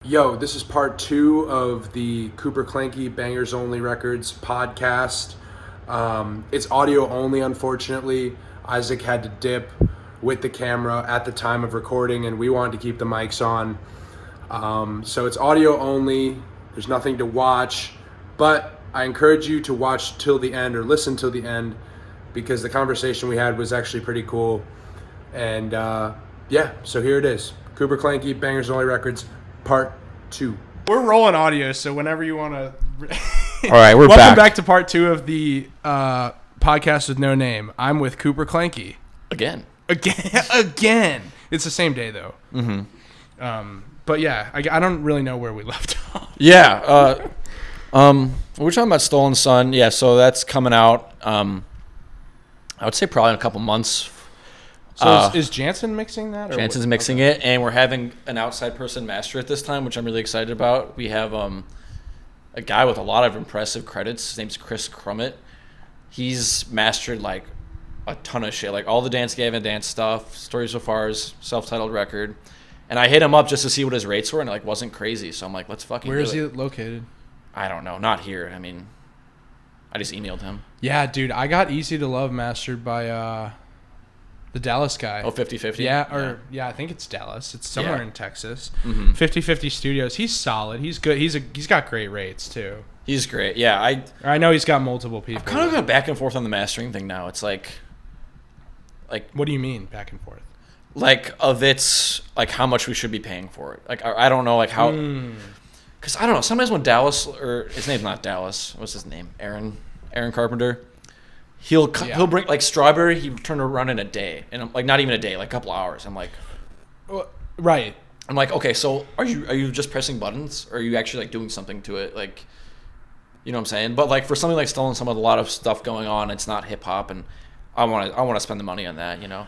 Yo, this is part 2 of the Cooper Clanky Bangers Only Records podcast. It's audio only, unfortunately. Isaac had to dip with the camera at the time of recording, and we wanted to keep the mics on. So it's audio only. There's nothing to watch, but I encourage you to watch till the end or listen till the end because the conversation we had was actually pretty cool. And so here it is. Cooper Clanky Bangers Only Records, part 2. We're rolling audio, so whenever you want to. All right, we're Welcome back to part 2 of the podcast with no name. I'm with Cooper Clanky. Again. It's the same day, though. Mm-hmm. But yeah, I don't really know where we left off. Yeah. We're talking about Stolen Sun. Yeah, so that's coming out, I would say probably in a couple months. So is Jansen mixing that? Jansen's mixing it, and we're having an outside person master it this time, which I'm really excited about. We have a guy with a lot of impressive credits. His name's Chris Crummett. He's mastered like a ton of shit, like all the Dance Gavin Dance stuff, Stories So Far's self-titled record. And I hit him up just to see what his rates were, and it like wasn't crazy. So I'm like, let's fucking. Where is he located? I don't know. Not here. I mean, I just emailed him. Yeah, dude, I got Easy to Love mastered by the Dallas guy. Oh, 50/50? Yeah, I think it's Dallas. It's somewhere in Texas. Mm-hmm. 50/50 Studios. He's solid. He's good. He's got great rates too. He's great. Yeah, I know he's got multiple people. I've kind of gone back and forth on the mastering thing now. It's like what do you mean back and forth? Like of its like how much we should be paying for it. Like I don't know like how because I don't know. Sometimes when Dallas or his name's not Dallas. What's his name? Aaron Carpenter. He'll bring like Strawberry. He turned around in a day, and I'm like not even a day, like a couple hours. I'm like, right. I'm like, okay, so are you just pressing buttons, or are you actually like doing something to it, like, you know what I'm saying? But like for something like Stolen, some with a lot of stuff going on, it's not hip hop, and I want to spend the money on that, you know.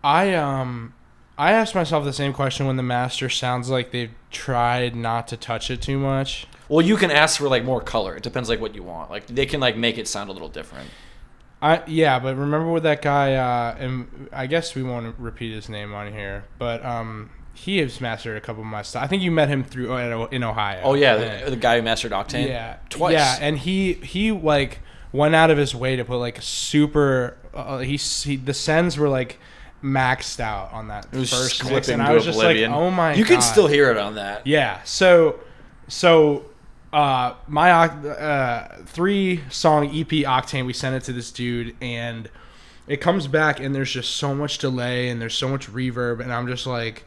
I asked myself the same question when the master sounds like they've tried not to touch it too much. Well, you can ask for like more color. It depends like what you want. Like they can like make it sound a little different. But remember with that guy, and I guess we won't repeat his name on here, but he has mastered a couple of my stuff. I think you met him in Ohio. Oh yeah, the guy who mastered Octane. Yeah, twice. Yeah, and he like went out of his way to put like super. The sends were like maxed out on that first mix, and I was just like, oh my god, you can still hear it on that. Yeah, so. My 3-song EP Octane, we sent it to this dude, and it comes back, and there's just so much delay, and there's so much reverb, and I'm just like,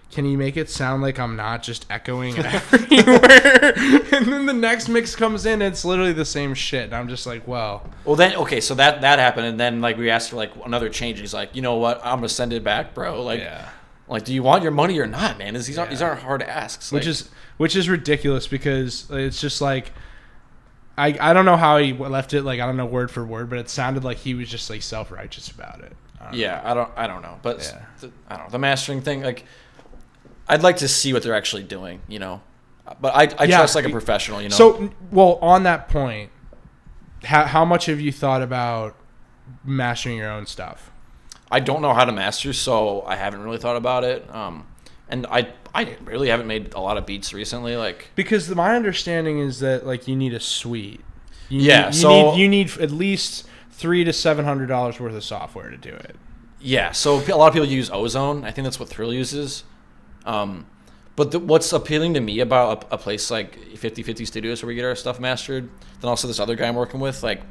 can you make it sound like I'm not just echoing everywhere? And then the next mix comes in, and it's literally the same shit, and I'm just like, well then, okay, so that happened, and then like we asked for like another change, and he's like, you know what, I'm gonna send it back, bro. Like, yeah. Like, do you want your money or not, man? These aren't hard asks. Like, which is ridiculous because it's just like I don't know how he left it, like I don't know word for word, but it sounded like he was just like self-righteous about it. I don't know, but yeah. I don't know, the mastering thing, like I'd like to see what they're actually doing, you know. But I trust like a professional, you know. So, well, on that point, how much have you thought about mastering your own stuff? I don't know how to master, so I haven't really thought about it. And I really haven't made a lot of beats recently, like because my understanding is that like you need a suite. You need at least $300 to $700 worth of software to do it. Yeah, so a lot of people use Ozone. I think that's what Thrill uses. But what's appealing to me about a place like 50/50 Studios where we get our stuff mastered, then also this other guy I'm working with, like,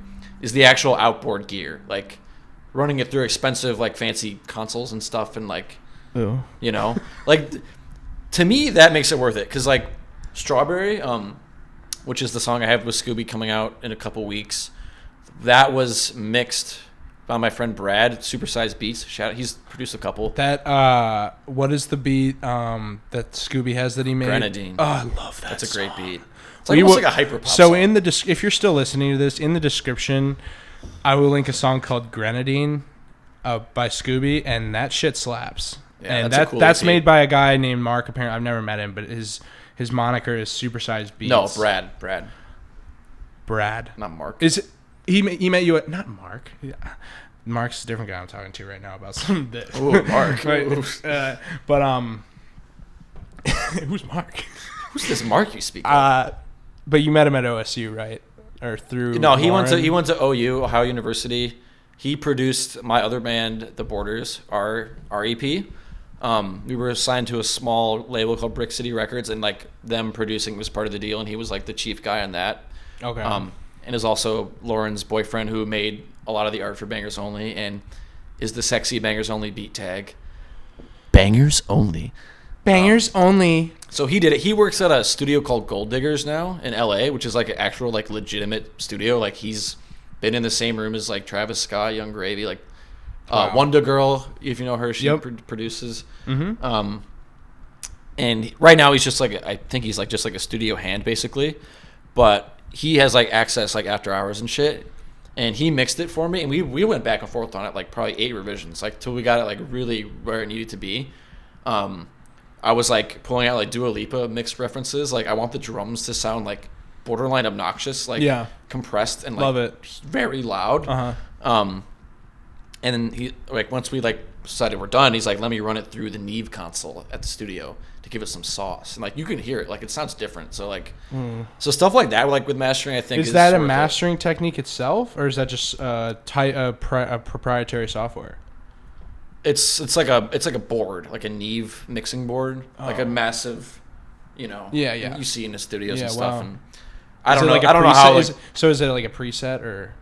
is the actual outboard gear, like running it through expensive like fancy consoles and stuff, and like, you know, like to me that makes it worth it, because like Strawberry, which is the song I have with Scooby coming out in a couple weeks, that was mixed by my friend Brad, Supersized Beats. He's produced a couple. That what is the beat that Scooby has that he made? Grenadine. Oh, I love that. That's a great song. beat. It's like almost like a hyper pop so song. if you're still listening to this, in the description I will link a song called Grenadine by Scooby, and that shit slaps. Yeah, and that's made by a guy named Mark. Apparently, I've never met him, but his moniker is Supersized Beats. No, Brad. Not Mark. Is it, he met you at not Mark? Yeah. Mark's a different guy I'm talking to right now about some of this. Ooh, Mark. Right. But who's Mark? Who's this Mark you speak of? But you met him at OSU, right? Or through? No, he Lauren? went to OU, Ohio University. He produced my other band, The Borders, our EP. We were assigned to a small label called Brick City Records, and like them producing was part of the deal, and he was like the chief guy on that. Okay. And is also Lauren's boyfriend, who made a lot of the art for Bangers Only, and is the sexy Bangers Only beat tag. Bangers Only. Bangers Only. So he did it. He works at a studio called Gold Diggers now in LA, which is like an actual like legitimate studio. Like he's been in the same room as like Travis Scott, Young Gravy, like Wow. Wonder Girl, if you know her, she Yep. produces. Mm-hmm. And right now he's just like, I think he's like just like a studio hand basically, but he has like access like after hours and shit. And he mixed it for me, and we went back and forth on it like probably 8 revisions, like till we got it like really where it needed to be. I was like pulling out like Dua Lipa mixed references. Like I want the drums to sound like borderline obnoxious, like compressed and like Love it. very loud. Uh-huh. And then he like once we like decided we're done, he's like, let me run it through the Neve console at the studio to give it some sauce, and like you can hear it, like it sounds different. So like, so stuff like that, like with mastering, I think Is that a sort of mastering technique itself, or is that just a proprietary software? It's like a board, like a Neve mixing board, like a massive, you know, Yeah, yeah. you see in the studios Yeah, and stuff. wow. And I Is don't it know, like a I don't know how. preset- Like, so is it like a preset or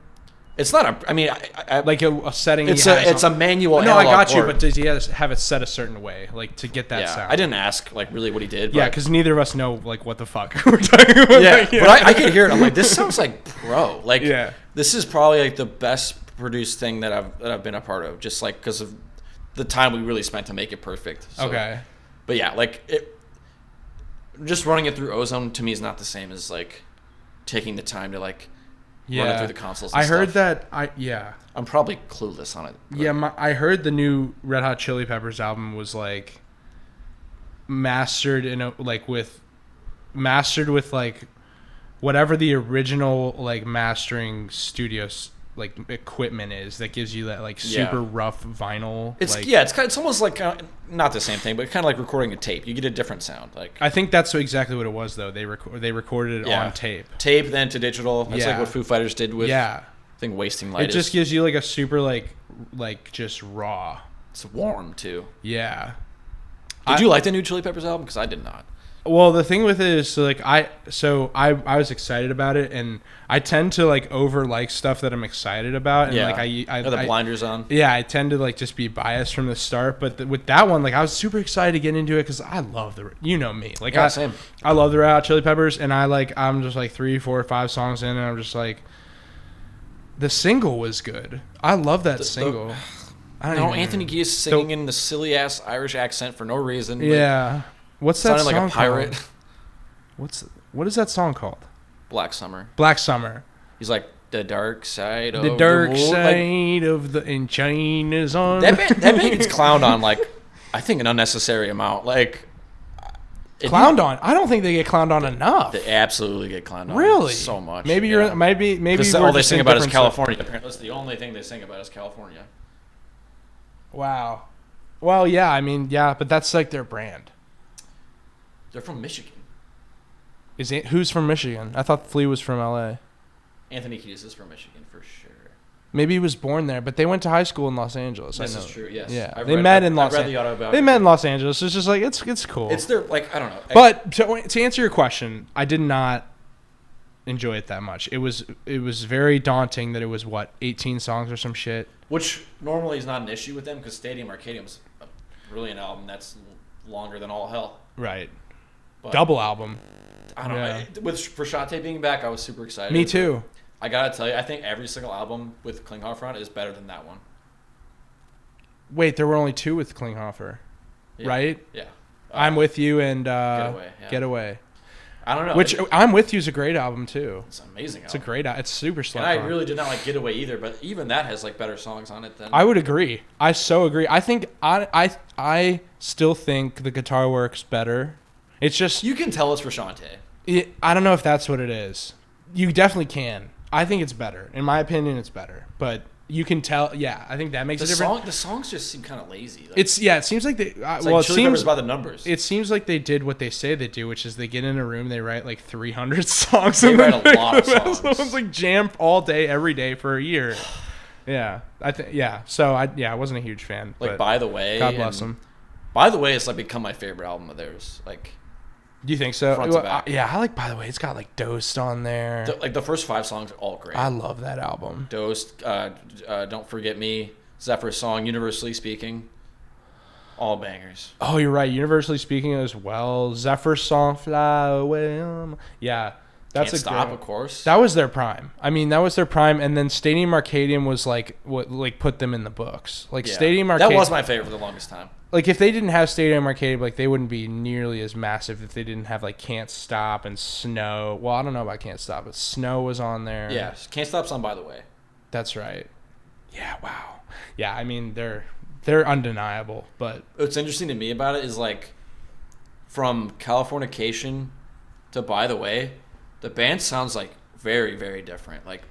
it's not a. I mean, I like a setting? it's he has it's a on- manual. No, I analog got you, board. but does he have it set a certain way, like to get that yeah, sound? I didn't ask like really what he did. Yeah, but, because neither of us know like what the fuck we're talking about. yeah, Like, but I could hear it. I'm like, this sounds like pro. Like, Yeah. this is probably like the best produced thing that I've been a part of, just like because of the time we really spent to make it perfect. So, Okay. but yeah, like just running it through Ozone to me is not the same as like taking the time to like run it through the consoles. And I heard stuff. that. I'm probably clueless on it. but- Yeah, I heard the new Red Hot Chili Peppers album was like mastered with like whatever the original like mastering studios like equipment is that gives you that like super Yeah. rough vinyl. It's like, it's almost like not the same thing, but kind of like recording a tape. You get a different sound. Like I think that's exactly what it was though. They recorded it on tape. tape then to digital. That's like Yeah. what Foo Fighters did with Yeah. I think Wasting Light. It just gives you like a super like just raw. It's warm too. Yeah. Did you like the new Chili Peppers album? Because I did not. Well, the thing with it is, so like I was excited about it, and I tend to like over like stuff that I'm excited about, and Yeah. like I Got the blinders on. Yeah, I tend to like just be biased from the start. But with that one, like I was super excited to get into it because I love you know me, like Yeah, same. I love the Red Hot Chili Peppers, and I'm just like 3, 4, 5 songs in, and I'm just like, the single was good. I love that single. I don't No, even- Anthony Kiedis singing in the silly ass Irish accent for no reason. Like, Yeah, what's that sounded song like a pirate. called? What is that song called? Black Summer. Black Summer. He's like the dark side of The dark moon. Like, side of the and China's on. that band gets clowned on like I think an unnecessary amount. Like Clowned on. I don't think they get clowned on enough. They absolutely get clowned on. Really? So much. Maybe yeah. you're maybe Because we're all they just sing in about is different stuff. California. Apparently, that's the only thing they sing about is California. Wow. Well, yeah. I mean, yeah, but that's like their brand. They're from Michigan. Who's from Michigan? I thought Flea was from L.A. Anthony Kiedis is from Michigan for sure. Maybe he was born there, but they went to high school in Los Angeles. This I know. is true. Yes. Yeah, I've they read- met in I've Los read the Angeles. autobiography. They met in Los Angeles. It's just like it's cool. It's their like I don't know. But to answer your question, I did not enjoy it that much. It was very daunting that it was 18 songs or some shit. Which normally is not an issue with them because Stadium Arcadium's a brilliant album that's longer than all hell. Right. But Double album. I don't Yeah. know. With Frashate being back, I was super excited. Me too. I gotta tell you, I think every single album with Klinghoffer on it is better than that one. Wait, there were only 2 with Klinghoffer, Yeah. right? Yeah. I'm With You and Getaway, yeah. Getaway. I don't know. Which I'm With You is a great album too. it's an amazing. It's a album. great. It's super And slept I on. really did not like Getaway either, but even that has like better songs on it than. I would agree. I so agree. I think I still think the guitar works better. It's just You can tell it's Frashante. I don't know if that's what it is. You definitely can. I think it's better. In my opinion, it's better. But you can tell. Yeah, I think that makes a difference. The songs just seem kind of lazy. Like, It seems like they. it's Well, like it Chili Peppers seems by the numbers. it seems like they did what they say they do, which is they get in a room, they write like 300 songs. They and write then a lot of those songs. ones like jam all day, every day for a year. Yeah, I think. Yeah, so I wasn't a huge fan. Like but By the Way. God bless them. By the Way, it's like become my favorite album of theirs. Like, Do you think so? Front to back. Yeah, I like. By the way, it's got like Dosed on there. the first 5 songs are all great. I love that album. Dosed, Don't Forget Me, Zephyr's Song, Universally Speaking, all bangers. Oh, you're right. Universally Speaking as well. Zephyr's Song, Fly Away. Yeah, that's Can't a Stop, great. of course. That was their prime. I mean, that was their prime, and then Stadium Arcadium was like what put them in the books. Like Yeah. Stadium Arcadium. That was my favorite for the longest time. Like if they didn't have Stadium Arcadium, like they wouldn't be nearly as massive if they didn't have like Can't Stop and Snow. Well, I don't know about Can't Stop, but Snow was on there. Yeah, Can't Stop's on By the Way. That's right. Yeah, wow. Yeah, I mean they're undeniable, but What's interesting to me about it is like from Californication to By the Way, the band sounds like very, very different. Like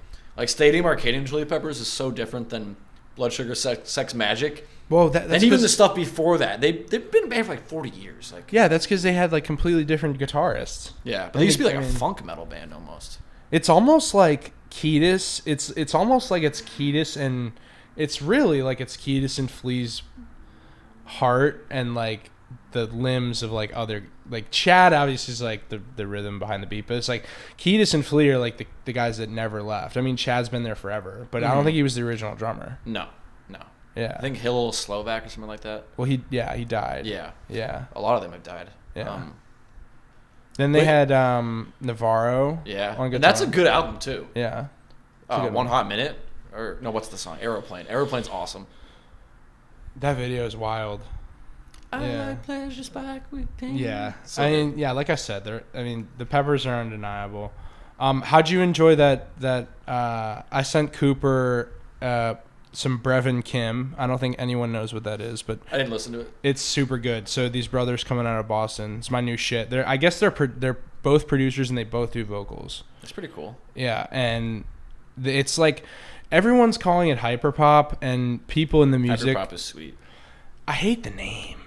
Stadium Arcadium Chili Peppers is so different than Blood Sugar Sex Magic. well, that's And even 'cause- the stuff before that, they've been a band for like 40 years. Like, yeah, that's because they had like completely different guitarists. yeah, but they used to be like I a mean- funk metal band almost. It's almost like Kiedis. It's almost like it's Kiedis, and it's really like it's Kiedis and Flea's heart and like the limbs of like other, like Chad obviously is like the rhythm behind the beat, but it's like Kiedis and Flea are like the guys that never left. I mean, Chad's been there forever, but I don't think he was the original drummer. No. Yeah. I think Hillel Slovak or something like that. Well, he died. Yeah. Yeah. A lot of them have died. Yeah. Then they Wait. had Navarro. Yeah. On guitar. And that's a good album too. Yeah. a good One one. Hot Minute. Or no, what's the song? Aeroplane. Aeroplane's awesome. That video is wild. Yeah. pleasure spike with pain. Yeah, So I good. mean, yeah, like I said, the Peppers are undeniable. How'd you enjoy that? I sent Cooper some Brevin Kim. I don't think anyone knows what that is, but I didn't listen to it. it's super good. So these brothers coming out of Boston, it's my new shit. I guess they're both producers and they both do vocals. It's pretty cool. Yeah, and it's like everyone's calling it hyperpop, and people in the music. Hyperpop is sweet. I hate the name.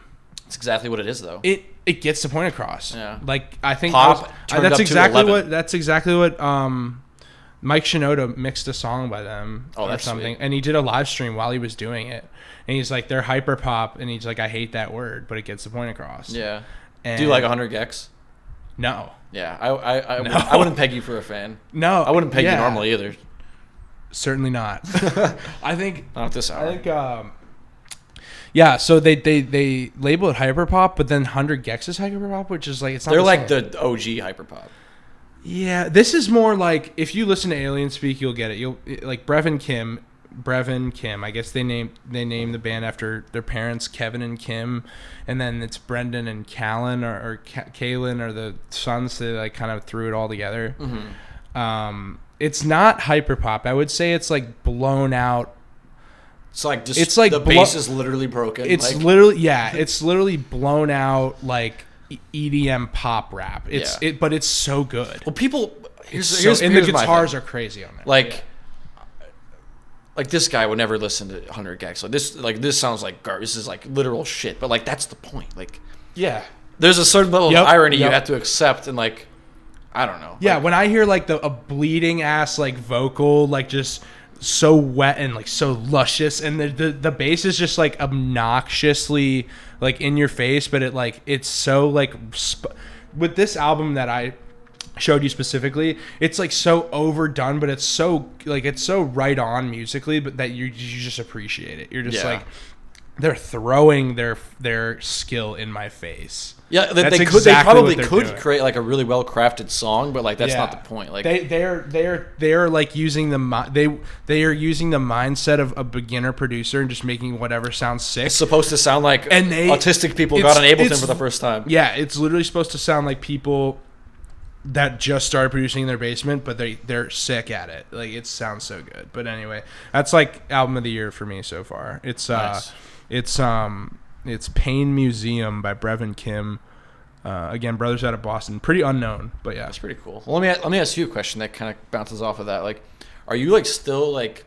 It's exactly what it is, though. It gets the point across. Yeah. Like I think Pop turned that's up to exactly 11. that's exactly what Mike Shinoda mixed a song by them Oh, or that's something, sweet. and he did a live stream while he was doing it, and he's like, they're hyper pop, and he's like, I hate that word, but it gets the point across. Yeah. And Do you like 100 Gex? No. Yeah. No. I wouldn't peg you for a fan. No. I wouldn't peg yeah, you normally either. Certainly not. I think. Not at this hour. I think. Yeah, so they label it hyperpop, but then 100 Gex is hyperpop, which is like it's not. They're the like same. the OG hyperpop. Yeah, this is more like if you listen to Alien Speak, you'll get it. You'll like Brevin Kim. I guess they named the band after their parents, Kevin and Kim, and then it's Brendan and Callan or Kalen are the sons. They like kind of threw it all together. Mm-hmm. It's not hyperpop. I would say it's like blown out. It's like just It's like the bass is literally broken. It's like, it's literally blown out like EDM pop rap. But it's so good. well, people. And Here's the my guitars thing. are crazy on it. Like this guy would never listen to 100 Gex. This sounds like garbage. This is like literal shit. But like that's the point. Like Yeah. there's a certain level Yep, of irony you yep. have to accept, and like I don't know. Yeah, Like, when I hear like a bleeding ass like vocal, like just so wet and like so luscious, and the bass is just like obnoxiously like in your face, but it's so like with this album that I showed you specifically, it's like so overdone, but it's so right on musically, but that you just appreciate it. You're just Yeah. like they're throwing their skill in my face. Yeah, That's they exactly probably what they're could doing. create like a really well crafted song, but like that's Yeah. not the point. Like they're like using they are using the mindset of a beginner producer and just making whatever sounds sick. it's supposed to sound like And autistic people it's- got on Ableton it's- for the first time. Yeah, it's literally supposed to sound like people that just started producing in their basement, but they're sick at it. Like it sounds so good. But anyway, that's like album of the year for me so far. It's Nice. it's Pain Museum by Brevin Kim. Again, brothers out of Boston, pretty unknown, but yeah. That's pretty cool. Well, let me ask you a question that kind of bounces off of that. Like, are you like still like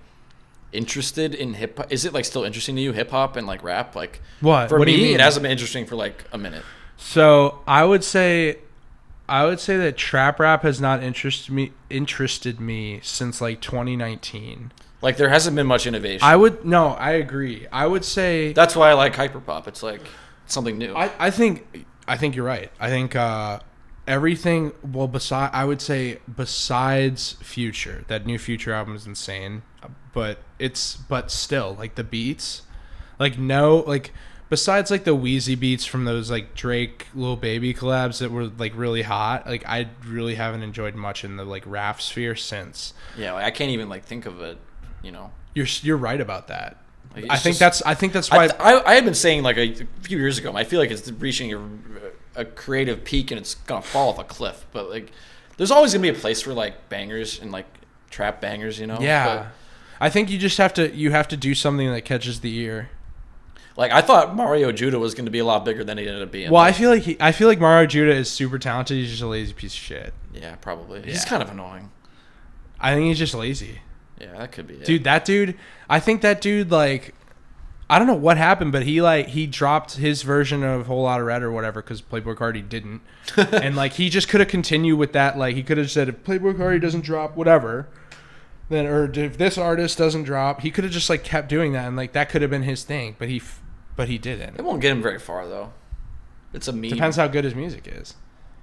interested in hip hop. Is it like still interesting to you, hip hop and like rap? Like What? For What do me, you mean? it hasn't been interesting for like a minute. So I would say that trap rap has not interested me since like 2019. Like there hasn't been much innovation. I agree. I would say That's why I like hyperpop. It's like something new. I think you're right. I think everything. Well, besides Future, that new Future album is insane. But still like the beats, besides like the Wheezy beats from those like Drake Lil Baby collabs that were like really hot. Like I really haven't enjoyed much in the like rap sphere since. Yeah, like, I can't even like think of it. You know, You're right about that. Like, I think that's why I had been saying like a few years ago. I feel like it's reaching a creative peak and it's gonna fall off a cliff. But like, there's always gonna be a place for like bangers and like trap bangers. You know? Yeah. But, I think you just have to do something that catches the ear. like I thought Mario Judah was going to be a lot bigger than he ended up being. Well, I feel like Mario Judah is super talented. He's just a lazy piece of shit. Yeah, probably. Yeah. He's kind of annoying. I think he's just lazy. Yeah, that could be it. Dude, I think that dude, like, I don't know what happened, but he dropped his version of Whole Lotta Red or whatever because Playboi Carti didn't. And, like, he just could have continued with that. Like, he could have said, if Playboi Carti doesn't drop whatever, then, or if this artist doesn't drop, he could have just, like, kept doing that. And, like, that could have been his thing. But he didn't. It won't get him very far, though. It's a meme. Depends how good his music is.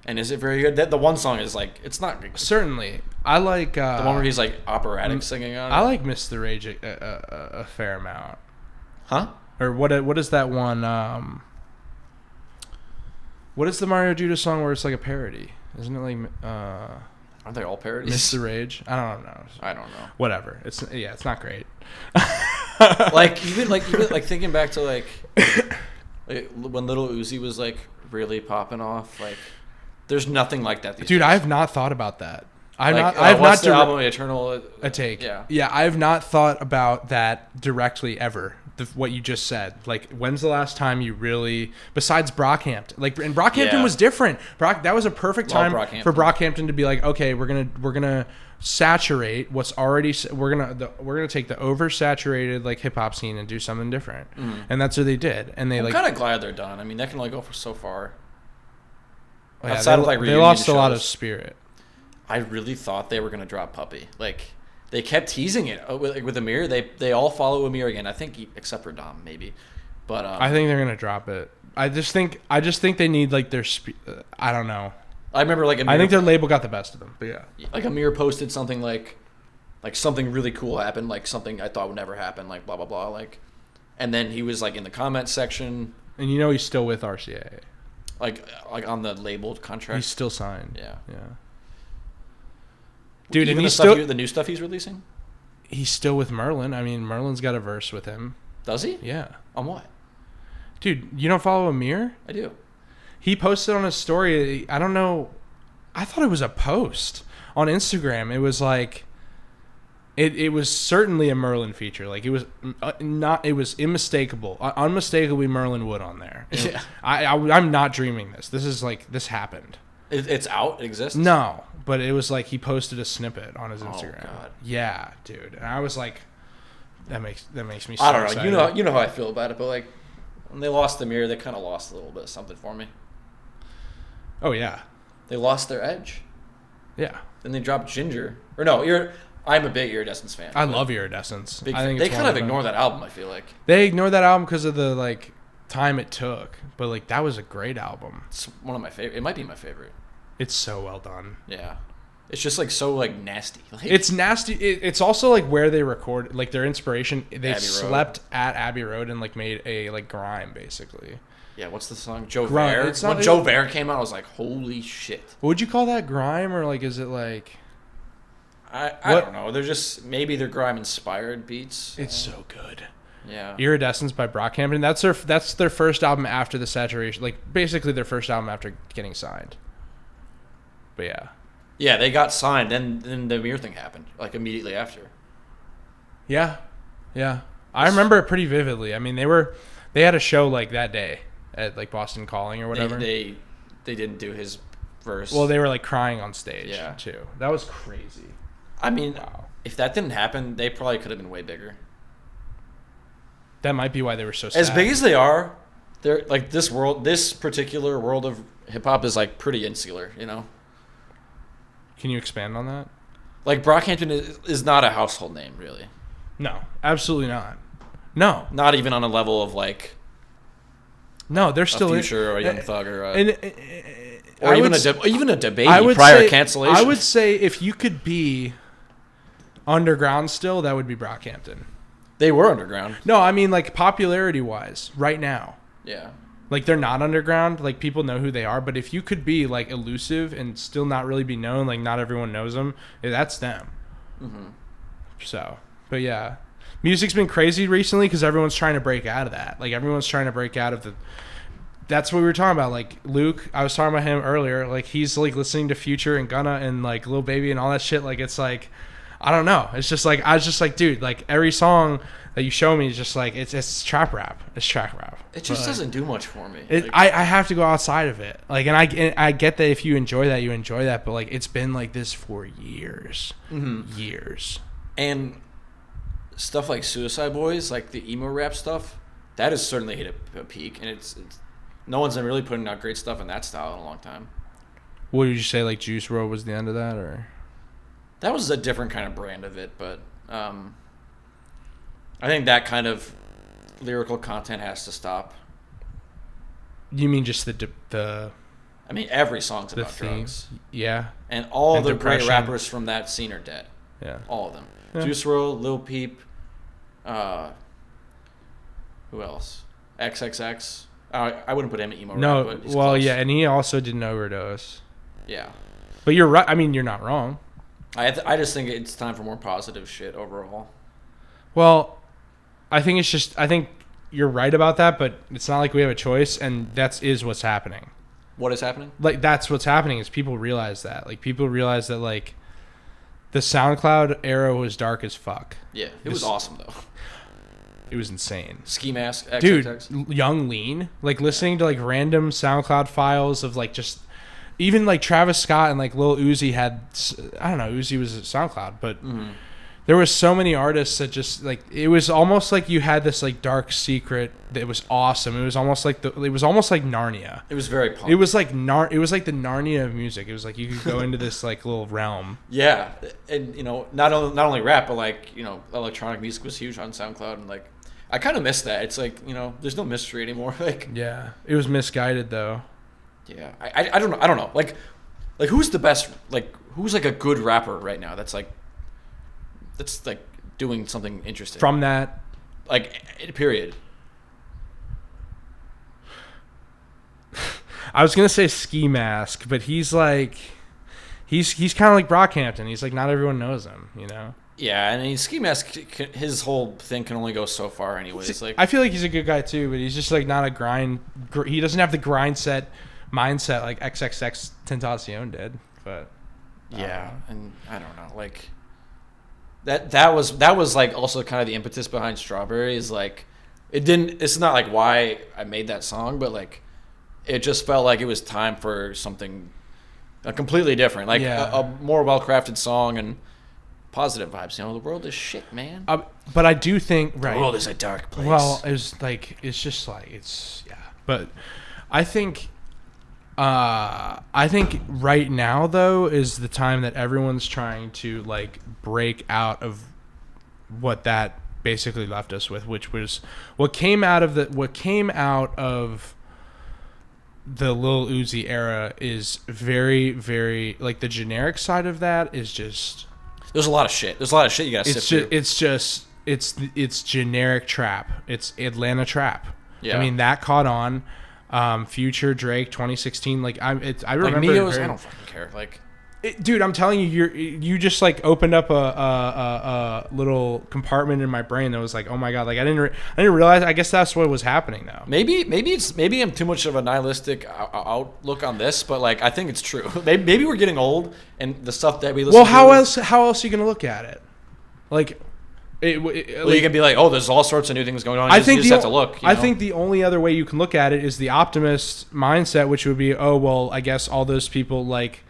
And is it very good? The one song is like, it's not good. Certainly. I like... The one where he's like operatic singing on it. I like Miss the Rage a fair amount. Huh? Or what is that one? What is the Mario Judah song where it's like a parody? Isn't it like... Aren't they all parodies? Miss the Rage? I don't know. I don't know. Whatever. It's not great. like even thinking back to like when Little Uzi was like really popping off, like there's nothing like that. Dude, I have not thought about that. I've not what's the album Eternal a take. Yeah. Yeah, I have not thought about that directly ever. What you just said. Like, when's the last time you really, besides Brockhampton? Like, and Brockhampton was different. That was a perfect time for Brockhampton to be like, okay, we're gonna saturate what's already. We're gonna take the oversaturated like hip hop scene and do something different. And that's what they did. And I'm kind of glad they're done. I mean, that can only go for so far. Oh, yeah, Outside of like they lost shows, a lot of spirit. I really thought they were gonna drop Puppy. Like they kept teasing it with Amir. They all follow Amir again. I think except for Dom maybe, but I think they're gonna drop it. I just think they need like their. I don't know. I remember like Amir, I think their label got the best of them. But yeah, like Amir posted something like something really cool happened, like something I thought would never happen, like blah blah blah, like, and then he was like in the comments section, and you know he's still with RCA, like on the labeled contract. He's still signed. Yeah. Dude, even and he's the new stuff he's releasing. He's still with Merlin. I mean, Merlin's got a verse with him. Does he? Yeah. On what? Dude, you don't follow Amir? I do. He posted on his story. I don't know. I thought it was a post on Instagram. It was like, it was certainly a Merlin feature. Like it was not. It was unmistakable, unmistakably Merlin Wood on there. Yeah. I'm not dreaming this. This is like this happened. It's out. It exists. No, but it was like he posted a snippet on his Instagram. Oh God. Yeah, dude. And I was like, that makes me. So I don't know. excited. You know how I feel about it, but like when they lost the mirror, they kind of lost a little bit of something for me. Oh yeah. They lost their edge. Yeah. Then they dropped Ginger. Or no, I'm a big Iridescence fan. I love Iridescence. I think they kind of ignore that album, I feel like. They ignored that album because of the like time it took, but like that was a great album. It's one of my favorite. It might be my favorite. It's so well done. Yeah. It's just like so like nasty. Like, it's nasty. It's also like where they recorded, like their inspiration. They Abbey slept at Abbey Road and like made a like grime basically. Yeah, what's the song? Joe Grime. Vare. It's not- When Joe Vare came out, I was like, holy shit. Would you call that grime or like is it like? I don't know. They're just maybe they're grime inspired beats. It's so good. Yeah. Iridescence by Brockhampton. That's their first album after the saturation. Like basically their first album after getting signed. But yeah. Yeah, they got signed, then the Amir thing happened, like immediately after. Yeah. I remember it pretty vividly. I mean, they had a show like that day at like Boston Calling or whatever. They didn't do his verse. Well, they were like crying on stage too. That was crazy. I mean, Wow. if that didn't happen, they probably could have been way bigger. That might be why they were so sad. As big as they are, they're like this particular world of hip hop is like pretty insular, you know? Can you expand on that? Like Brockhampton is not a household name, really. No, absolutely not. No. Not even on a level of like no, they're a still Future or a Young Thug or even a debate prior to cancellation. I would say if you could be underground still, that would be Brockhampton. They were underground. No, I mean like popularity wise, right now. Yeah. Like they're not underground, like people know who they are, but if you could be like elusive and still not really be known, like not everyone knows them, that's them. Mm-hmm. So, but yeah. Music's been crazy recently because everyone's trying to break out of that. Like everyone's trying to break out of the. That's what we were talking about. Like Luke, I was talking about him earlier. Like he's like listening to Future and Gunna and like Lil Baby and all that shit. Like it's like, I don't know. It's just like I was just like, dude. Like every song that you show me is just like it's trap rap. It's trap rap. It just doesn't do much for me. I have to go outside of it. Like and I get that if you enjoy that, you enjoy that. But like it's been like this for years, years. And stuff like Suicide Boys, like the emo rap stuff, that has certainly hit a peak, and it's no one's been really putting out great stuff in that style in a long time. What did you say? Like Juice WRLD was the end of that, or that was a different kind of brand of it, but I think that kind of lyrical content has to stop. You mean just the? I mean, every song's about theme. drugs. Yeah. And all and the depression. great rappers from that scene are dead. Yeah. All of them. Yeah. Juice WRLD, Lil Peep, who else? XXX. I wouldn't put him in emo no, rap, but he's well, close. yeah, and he also did an overdose. Yeah. But you're right. I mean, you're not wrong. I just think it's time for more positive shit overall. Well, I think you're right about that, but it's not like we have a choice, and that is what's happening. What is happening? Like that's what's happening is people realize that. Like people realize that like the SoundCloud era was dark as fuck. Yeah, it was awesome though. It was insane. Ski Mask, XXX. Dude, Young Lean, like listening to like random SoundCloud files of like just even like Travis Scott and like Lil Uzi had, I don't know, Uzi was a SoundCloud, but there was so many artists that just like, it was almost like you had this like dark secret that was awesome. It was almost like Narnia. It was very punk. It was like the Narnia of music. It was like you could go into this like little realm. Yeah, and you know, not only rap, but like, you know, electronic music was huge on SoundCloud, and like I kind of miss that. It's like, you know, there's no mystery anymore. Like, yeah, it was misguided though. Yeah, I don't know. I don't know. Like who's the best? Like who's like a good rapper right now? That's like doing something interesting from that. Like period. I was gonna say Ski Mask, but he's like, he's kind of like Brockhampton. He's like not everyone knows him, you know. Yeah, and Ski Mask, his whole thing can only go so far, anyways. Like I feel like he's a good guy too, but he's just like not a grind. He doesn't have the mindset like XXX Tentacion did. But yeah, and I don't know, like that was like also kind of the impetus behind Strawberry. Is like it's not like why I made that song, but like it just felt like it was time for something completely different, like a more well-crafted song and positive vibes. You know, the world is shit, man. But I do think the world is a dark place. Well, it's but I think right now though is the time that everyone's trying to like break out of what that basically left us with, which was what came out of the Lil Uzi era is very, very like the generic side of that is just there's a lot of shit. There's a lot of shit you gotta sift through. It's generic trap. It's Atlanta trap. Yeah. I mean that caught on. Future, Drake, 2016. Like I remember. Like Migos, I don't fucking care. Like, dude, I'm telling you, you just like opened up a little compartment in my brain that was like, oh my god, like I didn't realize. I guess that's what was happening though. Maybe I'm too much of a nihilistic outlook on this, but like I think it's true. Maybe we're getting old, and the stuff that we listen. Well, how else are you gonna look at it? Like. You can be like, oh, there's all sorts of new things going on. You just have to look. I think the only other way you can look at it is the optimist mindset, which would be, oh, well, I guess all those people like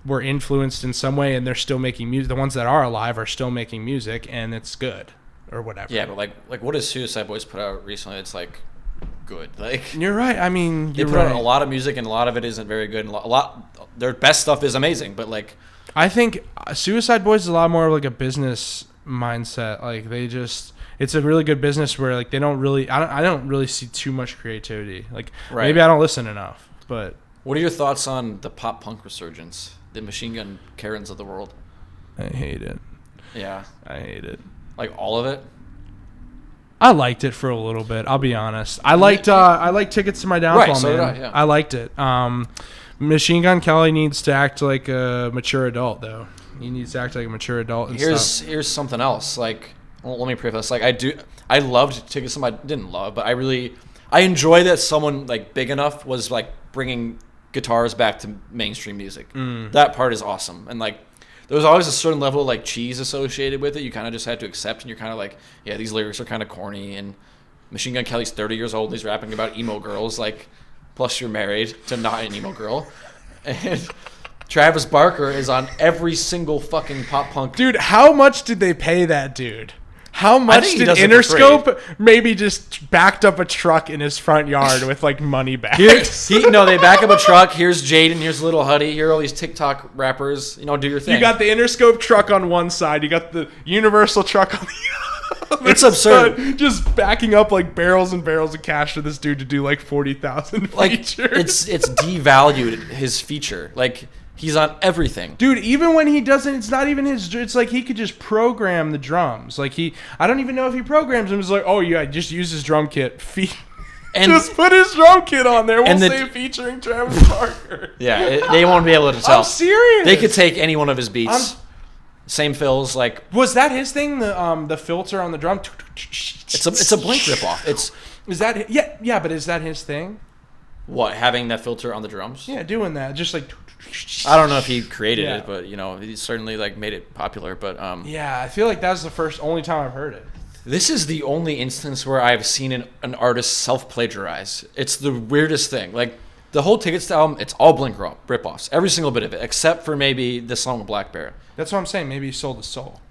were influenced in some way, and they're still making music. The ones that are alive are still making music, and it's good. or whatever. Yeah, but like what has Suicide Boys put out recently? It's like good. Like You're right. I mean, they put out a lot of music, and a lot of it isn't very good. And a lot their best stuff is amazing, but like I think Suicide Boys is a lot more of like a business mindset. Like it's a really good business where like they don't really. I don't really see too much creativity. Like maybe I don't listen enough. But what are your thoughts on the pop punk resurgence? The Machine Gun Karens of the world. I hate it. Yeah, I hate it. like all of it. I liked it for a little bit. I'll be honest. I liked Tickets to My Downfall. Right, so man. did I, yeah. I liked it. Machine Gun Kelly needs to act like a mature adult, though. He needs to act like a mature adult. And Here's something else. Like, well, let me preface. Like, I loved Tickets to My. Didn't love, but I enjoy that someone like big enough was like bringing guitars back to mainstream music. That part is awesome, and like. There was always a certain level of like cheese associated with it. You kind of just had to accept, and you're kind of like, yeah, these lyrics are kind of corny. And Machine Gun Kelly's 30 years old, and he's rapping about emo girls. Like, plus you're married to not an emo girl. And Travis Barker is on every single fucking pop punk. Dude, how much did they pay that dude? How much think he did does it for Interscope maybe just backed up a truck in his front yard with like money bags? They back up a truck. Here's Jaden. Here's Little Huddy. Here are all these TikTok rappers. You know, do your thing. You got the Interscope truck on one side. You got the Universal truck on the other. It's absurd. side, just backing up like barrels and barrels of cash for this dude to do like 40,000 like features. it's devalued his feature. Like he's on everything. Dude, even when he doesn't, it's not even his. It's like he could just program the drums. Like I don't even know if he programs them. It's like, oh yeah, just use his drum kit. And just put his drum kit on there. We'll and say featuring Travis Barker. Yeah, they won't be able to tell. I'm serious. They could take any one of his beats. Same fills. Like was that his thing? The filter on the drum. It's a Blink ripoff. Is that yeah? But is that his thing? What, having that filter on the drums? Yeah, doing that. Just like. I don't know if he created it, but you know, he certainly like made it popular. But yeah, I feel like that was the only time I've heard it. This is the only instance where I've seen an artist self-plagiarize. It's the weirdest thing. Like the whole Tickets to album, it's all Blink ripoffs, every single bit of it, except for maybe the song with Black Bear. That's what I'm saying. Maybe he sold his soul.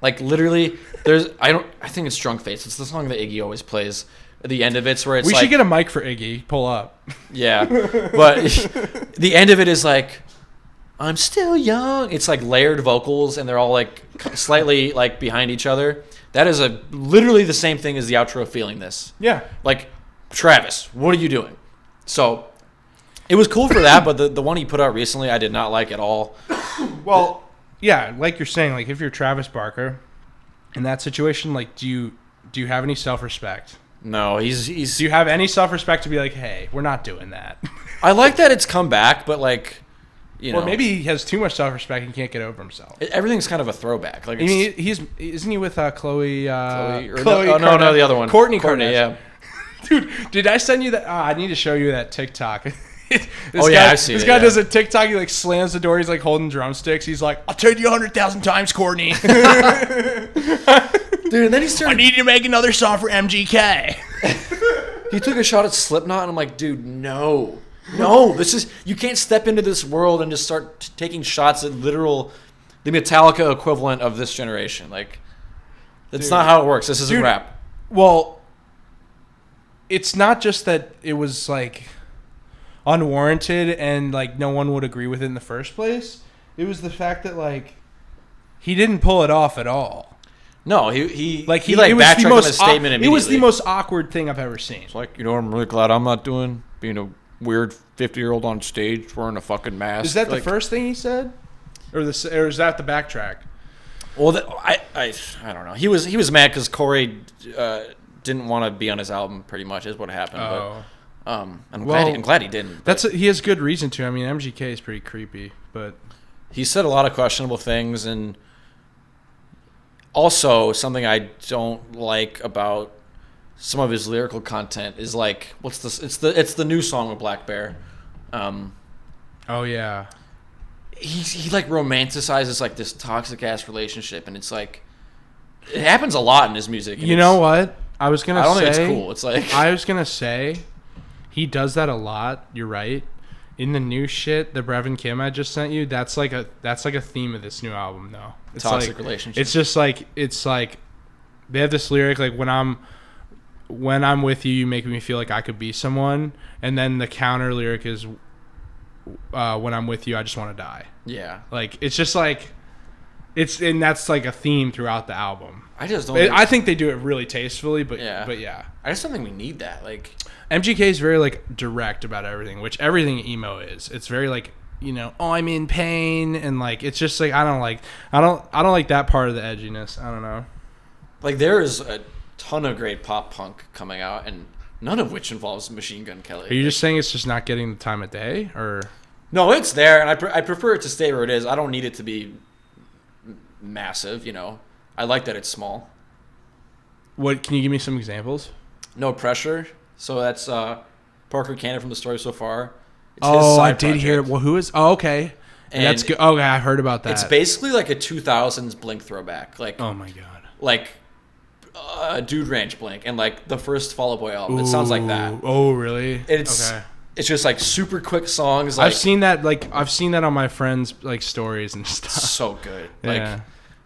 Like literally, I think it's Drunk Face. It's the song that Iggy always plays. At the end of it's where it's we like, should get a mic for Iggy. Pull up. Yeah, but the end of it is like, I'm still young. It's like layered vocals, and they're all like slightly like behind each other. That is literally the same thing as the outro of Feeling This. Yeah. Like, Travis, what are you doing? So, it was cool for that, but the one he put out recently, I did not like at all. Well, yeah, like you're saying, like if you're Travis Barker, in that situation, like do you have any self-respect? No, he's. Do you have any self-respect to be like, hey, we're not doing that? I like that it's come back, but like, you know, or maybe he has too much self-respect and can't get over himself. Everything's kind of a throwback. Like, I mean, isn't he with Chloe? No, the other one, Courtney, yeah. Dude, did I send you that? I need to show you that TikTok. I see. This guy does a TikTok. He like slams the door. He's like holding drumsticks. He's like, "I'll trade you 100,000 times, Courtney." Dude, and then he started. I need you to make another song for MGK. He took a shot at Slipknot, and I'm like, dude, no, this is, you can't step into this world and just start taking shots at the Metallica equivalent of this generation. Like, that's not how it works. This isn't rap. Well, it's not just that it was like unwarranted and like no one would agree with it in the first place. It was the fact that like he didn't pull it off at all. No, he backtracked on his statement immediately. It was the most awkward thing I've ever seen. It's like, I'm really glad I'm not being a weird 50-year-old on stage wearing a fucking mask. Is that the first thing he said, or is that the backtrack? Well, I don't know. He was mad because Corey didn't want to be on his album. Pretty much is what happened. Oh. But I'm glad he didn't. He has good reason to. I mean, MGK is pretty creepy, but he said a lot of questionable things, and also something I don't like about some of his lyrical content is like, what's this? It's the new song with Black Bear. Oh yeah. He like romanticizes like this toxic ass relationship, and it's like, it happens a lot in his music. You know what? I don't think it's cool. It's like, I was gonna say, he does that a lot. You're right. In the new shit, the Brevin Kim I just sent you, that's like a theme of this new album, though. It's toxic like, relationship. It's just like, it's like They have this lyric like when I'm with you, you make me feel like I could be someone, and then the counter lyric is when I'm with you, I just want to die. Yeah. Like it's just like and that's like a theme throughout the album. I just don't. I think they do it really tastefully, but Yeah. yeah. I just don't think we need that. Like MGK is very like direct about everything, which everything emo is. It's very like, you know, oh, I'm in pain, and like it's just like I don't like that part of the edginess. I don't know. Like there is a ton of great pop punk coming out, and none of which involves Machine Gun Kelly. Are you just saying it's just not getting the time of day, or? No, it's there, and I prefer it to stay where it is. I don't need it to be massive. You know, I like that it's small. What can you give me some examples? No Pressure. So that's Parker Cannon from The Story So Far. It's I did hear it. Well, who is? Oh, okay. And that's good. Okay, I heard about that. It's basically like a 2000s Blink throwback. Like, oh my god. Like Dude Ranch Blink and like the first Fall Out Boy album. It sounds like that. Oh, really? It's just like super quick songs. Like, I've seen that on my friends' like stories and stuff. So good. Yeah. Like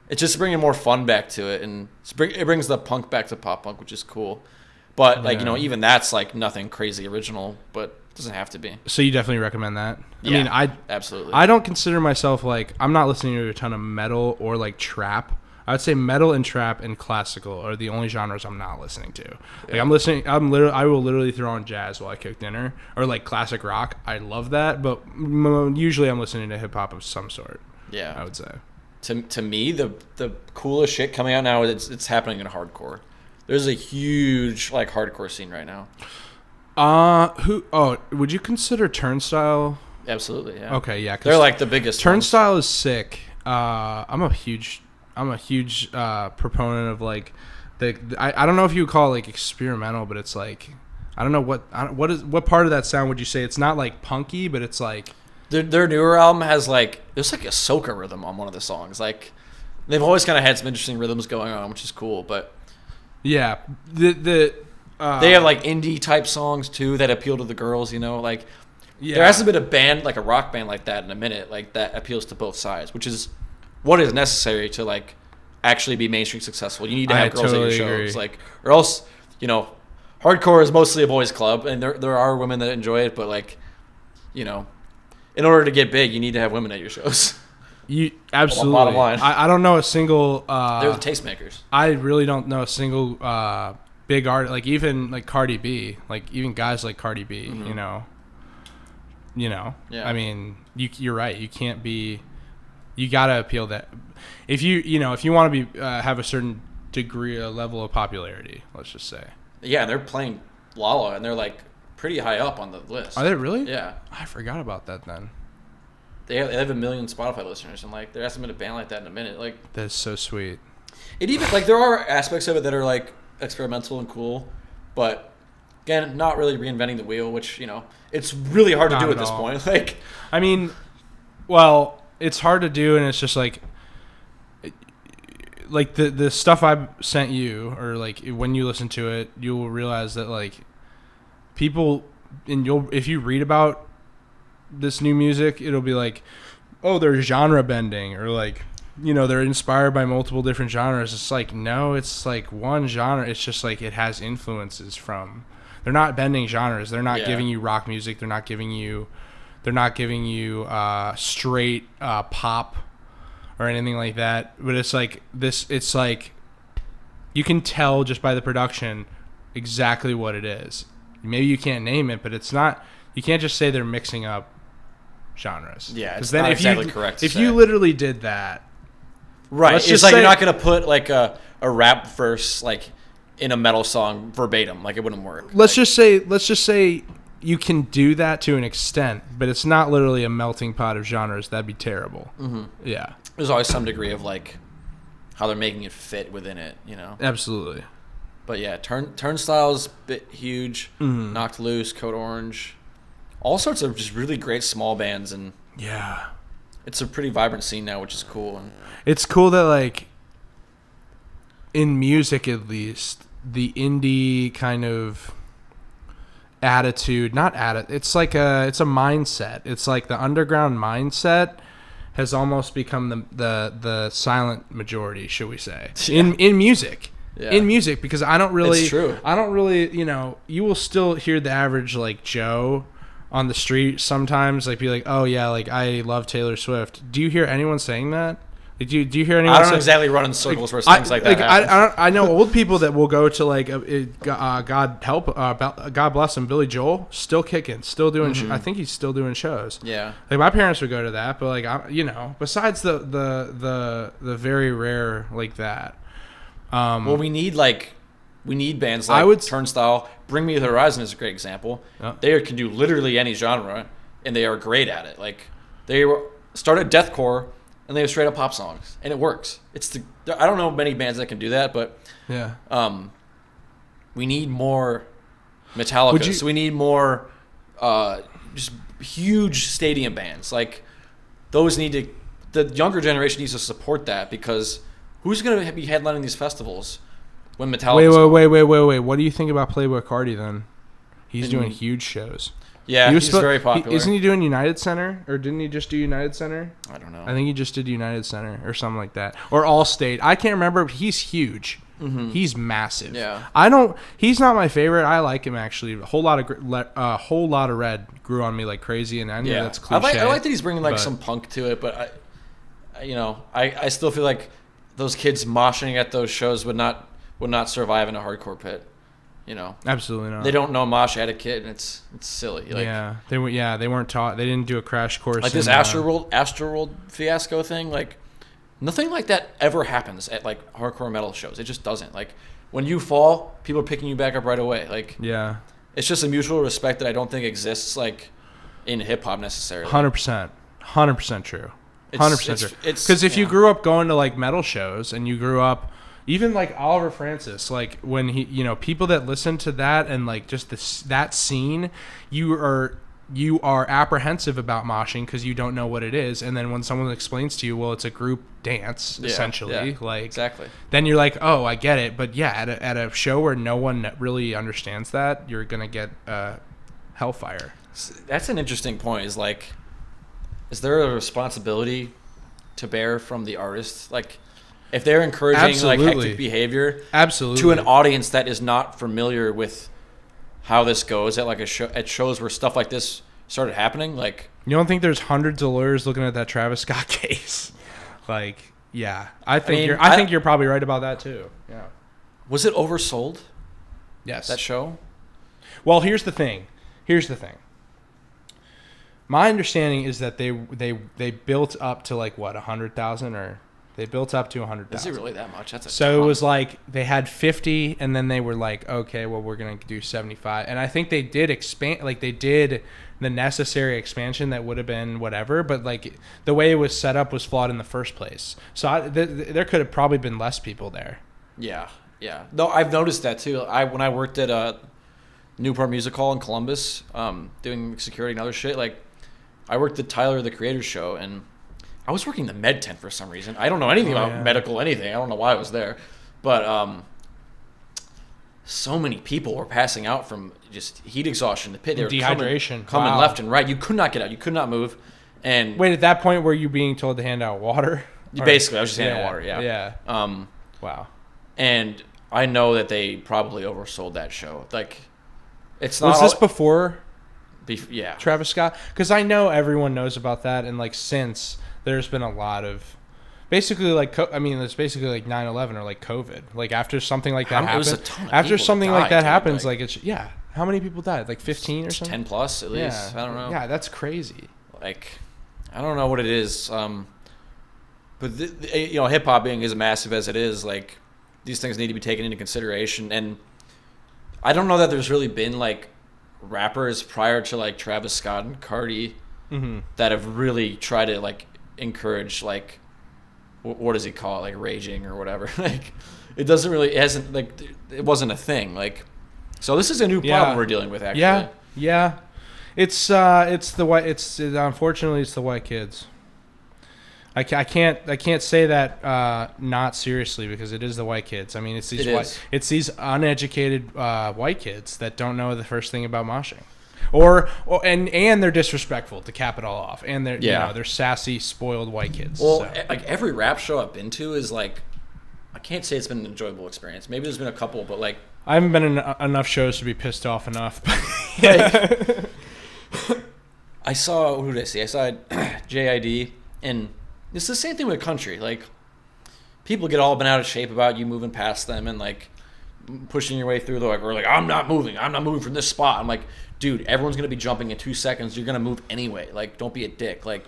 it's just bringing more fun back to it, and it brings the punk back to pop punk, which is cool. But like, you know, even that's like nothing crazy original, but it doesn't have to be. So you definitely recommend that? Yeah, I mean, absolutely. I don't consider myself like, I'm not listening to a ton of metal or like trap. I would say metal and trap and classical are the only genres I'm not listening to. Like I will literally throw on jazz while I cook dinner, or like classic rock. I love that, but usually I'm listening to hip hop of some sort. Yeah, I would say. To me, the coolest shit coming out now, it's happening in hardcore. There's a huge like hardcore scene right now. Would you consider Turnstile? Absolutely, yeah. Okay, yeah. They're like the biggest Turnstile ones. Is sick. I'm a huge proponent of like I don't know if you would call it like experimental, but it's like I don't know what part of that sound would you say? It's not like punky, but it's like their newer album has like there's like a soca rhythm on one of the songs. Like they've always kind of had some interesting rhythms going on, which is cool. But yeah, they have like indie type songs too that appeal to the girls. You know, like there hasn't been a band like a rock band like that in a minute, like that appeals to both sides, which is what is necessary to like actually be mainstream successful. You need to have girls at your shows, like, or else, you know, hardcore is mostly a boys' club, and there are women that enjoy it, but like, you know, in order to get big, you need to have women at your shows. You absolutely. Bottom line, I don't know a single. They're the tastemakers. I really don't know a single big art, like even like Cardi B, like even guys like Cardi B. Mm-hmm. You know. Yeah. I mean, you're right. You can't be. You gotta appeal that. If you want to be have a certain degree, a level of popularity, let's just say. Yeah, they're playing Lala, and they're like pretty high up on the list. Are they really? Yeah. I forgot about that then. They have 1 million Spotify listeners, and like there hasn't been a band like that in a minute. Like that's so sweet. It even like there are aspects of it that are like experimental and cool, but again, not really reinventing the wheel, which it's really hard to do at this point. Like, I mean, well. It's hard to do, and it's just like the stuff I sent you, or like when you listen to it, you will realize that like people, if you read about this new music, it'll be like, oh, they're genre bending, or like they're inspired by multiple different genres. It's like, no, it's like one genre. It's just like it has influences from. They're not bending genres. They're not giving you rock music. They're not giving you straight pop or anything like that. But it's like this. It's like you can tell just by the production exactly what it is. Maybe you can't name it, but it's not. You can't just say they're mixing up genres. Yeah, it's not exactly correct. If you literally did that, right? It's like you're not gonna put like a rap verse like in a metal song verbatim. Like it wouldn't work. Let's just say. You can do that to an extent, but it's not literally a melting pot of genres. That'd be terrible. Mm-hmm. Yeah. There's always some degree of like how they're making it fit within it, Absolutely. But yeah, Turnstile's bit huge. Mm-hmm. Knocked Loose, Code Orange, all sorts of just really great small bands, and yeah, it's a pretty vibrant scene now, which is cool. And it's cool that like in music, at least, the indie kind of attitude, it's like it's a mindset. It's like the underground mindset has almost become the silent majority, should we say, in music. in music, because I don't really, It's true. You will still hear the average like Joe on the street sometimes like be like, oh yeah, like I love Taylor Swift. Do you hear anyone saying that? Do you hear anyone? I don't say, exactly run in circles where things like that happen. I know old people that will go to like God bless him, Billy Joel, still kicking, still doing. I think he's still doing shows. Yeah. Like my parents would go to that, but like besides the very rare like that. Well, we need bands like Turnstile. Bring Me the Horizon is a great example. They can do literally any genre, and they are great at it. Like they started deathcore, and they have straight up pop songs, and it works. I don't know many bands that can do that, but we need more Metallica. So we need more just huge stadium bands. Like those the younger generation needs to support that, because who's going to be headlining these festivals when Metallica? Wait. What do you think about Playboi Carti then? He's doing huge shows. Yeah, he's very popular. Isn't he doing United Center? Or didn't he just do United Center? I don't know. I think he just did United Center or something like that. Or Allstate. I can't remember. But he's huge. Mm-hmm. He's massive. Yeah. He's not my favorite. I like him actually. A whole lot of Red grew on me like crazy, and I know that's cliche. I like that he's bringing some punk to it, but I still feel like those kids moshing at those shows would not survive in a hardcore pit. Absolutely not. They don't know mosh etiquette, and it's silly. They weren't taught. They didn't do a crash course. Like this Astroworld fiasco thing. Like nothing like that ever happens at like hardcore metal shows. It just doesn't. Like when you fall, people are picking you back up right away. Like it's just a mutual respect that I don't think exists like in hip hop necessarily. 100%, 100% true. 100% true. Because if you grew up going to like metal shows, and you grew up. Even like Oliver Francis, like when he, people that listen to that and like just that scene, you are apprehensive about moshing because you don't know what it is, and then when someone explains to you, well, it's a group dance essentially, like exactly. Then you're like, oh, I get it. But at a show where no one really understands that, you're gonna get hellfire. That's an interesting point. Is there a responsibility to bear from the artist, like? If they're encouraging like hectic behavior to an audience that is not familiar with how this goes at like at shows where stuff like this started happening, like you don't think there's hundreds of lawyers looking at that Travis Scott case? Like, yeah, I think you're probably right about that too. Yeah. Was it oversold? Yes. That show? Well, here's the thing. My understanding is that they built up to like what 100,000 or. They built up to 100,000. Is it really that much? That's so ton. It was like they had 50, and then they were like, okay, well, we're gonna do 75. And I think they did expand, like they did the necessary expansion that would have been whatever. But like the way it was set up was flawed in the first place. So there could have probably been less people there. Yeah. No, I've noticed that too. When I worked at Newport Music Hall in Columbus, doing security and other shit. Like I worked at Tyler the Creator's show, and I was working the med tent for some reason. I don't know anything about medical anything. I don't know why I was there. But so many people were passing out from just heat exhaustion. The pit, they were dehydration. Coming left and right. You could not get out. You could not move. And wait, at that point, were you being told to hand out water? Basically, I was just handing out water, Yeah. Wow. And I know that they probably oversold that show. Like, it's not... Was this before yeah. Travis Scott? Because I know everyone knows about that, and like since... There's been a lot of, basically like, it's basically like 9/11 or like COVID. Like after something like that happens, after something like that happens, like it's How many people died? Like 15 or something? 10 plus at least. Yeah. I don't know. Yeah, that's crazy. Like, I don't know what it is. But hip hop being as massive as it is, like these things need to be taken into consideration. And I don't know that there's really been like rappers prior to like Travis Scott and Carti that have really tried to like encourage like what does he call it, like raging or whatever. Like it wasn't a thing. Like, so this is a new problem we're dealing with actually. Yeah. It's unfortunately it's the white kids. I can't say that not seriously, because it is the white kids. I mean, it's these uneducated white kids that don't know the first thing about moshing. And they're disrespectful, to cap it all off, and they're they're sassy, spoiled white kids. Well, like every rap show I've been to is like, I can't say it's been an enjoyable experience. Maybe there's been a couple, but like I haven't been in enough shows to be pissed off enough. like, I saw, who did I see? I saw JID, and it's the same thing with country. Like, people get all bent out of shape about you moving past them and like pushing your way through. Or like, I'm not moving from this spot. I'm like, dude, everyone's gonna be jumping in 2 seconds. You're gonna move anyway. Like, don't be a dick. Like,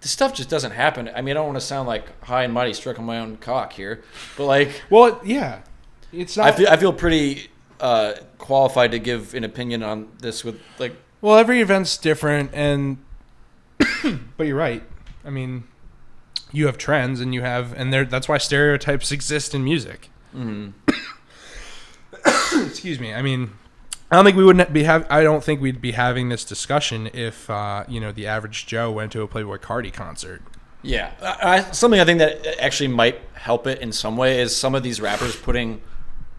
this stuff just doesn't happen. I mean, I don't want to sound like high and mighty, stroking my own cock here, but like, well, yeah, it's not. I feel pretty qualified to give an opinion on this with like. Well, every event's different, and but you're right. I mean, you have trends, and that's why stereotypes exist in music. Mm-hmm. Excuse me. I mean, I don't think we'd be having this discussion if the average Joe went to a Playboi Carti concert. Yeah, something I think that actually might help it in some way is some of these rappers putting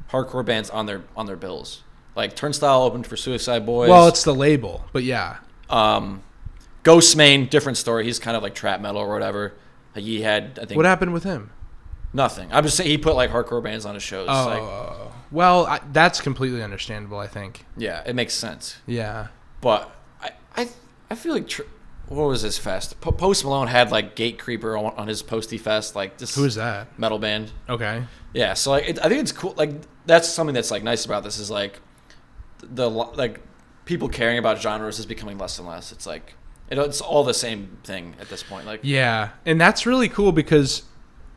hardcore bands on their bills. Like Turnstile opened for Suicide Boys. Well, it's the label, but yeah. Ghostmane, different story. He's kind of like trap metal or whatever. He had, I think. What happened with him? Nothing. I'm just saying he put like hardcore bands on his shows. Well, that's completely understandable, I think. Yeah, it makes sense. Yeah. But I feel like what was his fest? Post Malone had like Gatecreeper on his Posty Fest. Like this. Who is that? Metal band. Okay. Yeah, so like I think it's cool. Like that's something that's like nice about this is like like people caring about genres is becoming less and less. It's like it's all the same thing at this point. Like yeah, and that's really cool because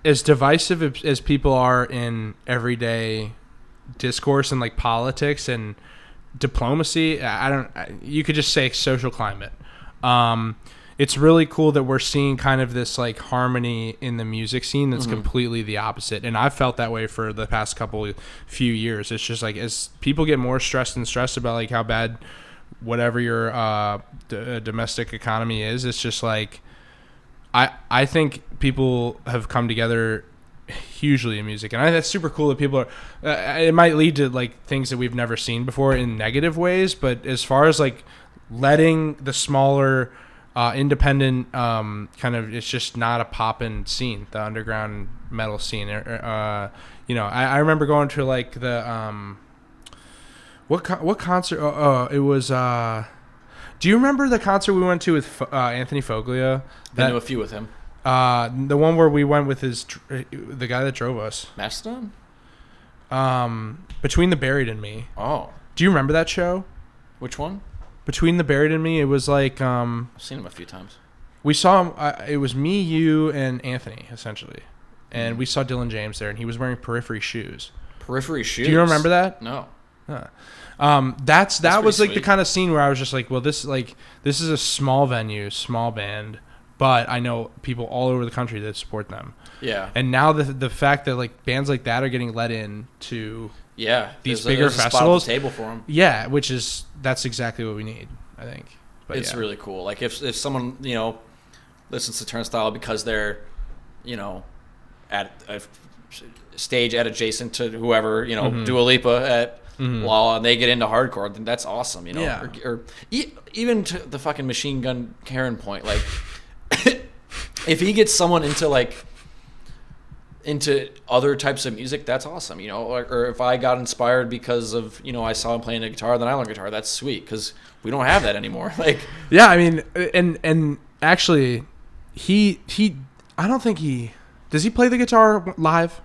as divisive as people are in everyday discourse and like politics and diplomacy, you could just say social climate. It's really cool that we're seeing kind of this like harmony in the music scene that's completely the opposite. And I've felt that way for the past few years. It's just like as people get more stressed about like how bad whatever your domestic economy is, it's just like I think people have come together hugely in music, and that's super cool that people are it might lead to like things that we've never seen before in negative ways, but as far as like letting the smaller independent kind of, it's just not a poppin' scene, the underground metal scene. I remember going to like the what concert? It was. Do you remember the concert we went to with Anthony Foglia? I know a few with him. The one where we went with the guy that drove us. Mastodon? Between the Buried and Me. Oh. Do you remember that show? Which one? Between the Buried and Me. It was like I've seen him a few times. We saw him. It was me, you, and Anthony essentially, and we saw Dylan James there, and he was wearing Periphery shoes. Periphery shoes. Do you remember that? No. Huh. That was like sweet. the kind of scene where I was just like, well, this is a small venue, small band, but I know people all over the country that support them. Yeah. And now the fact that like bands like that are getting let in to these bigger there's festivals, a spot at the table for them. Yeah, that's exactly what we need, I think. But it's really cool. Like if someone listens to Turnstile because they're at a stage at adjacent to whoever Dua Lipa at Lala, and they get into hardcore, then that's awesome. Yeah. Or even to the fucking Machine Gun Karen point, like if he gets someone into other types of music, that's awesome. Or if I got inspired because of I saw him playing a guitar, then I learned guitar. That's sweet because we don't have that anymore. Like yeah, I mean, and actually, he I don't think does he play the guitar live?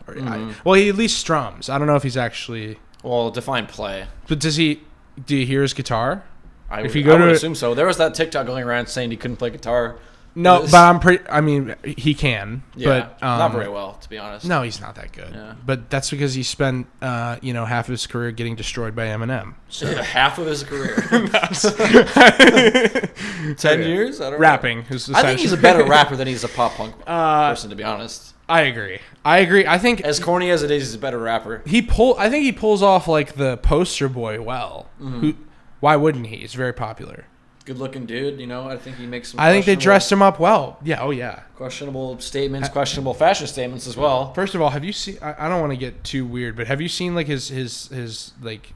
Well, he at least strums. I don't know if he's actually. Well, define play. But do you hear his guitar? I would assume so. There was that TikTok going around saying he couldn't play guitar. No, but I mean, he can. Yeah, but not very well, to be honest. No, he's not that good. Yeah. But that's because he spent, half of his career getting destroyed by Eminem. So. Half of his career. 10 years? I don't Rapping. know. I think he's a better rapper than he's a pop punk person, to be honest. I agree. I think as corny as it is, he's a better rapper. I think he pulls off like the poster boy well. Why wouldn't he? He's very popular. Good looking dude, I think he makes some. I think they dressed him up well. Yeah, oh yeah. Questionable statements, questionable fashion statements as well. First of all, have you seen? I don't want to get too weird, but have you seen like his like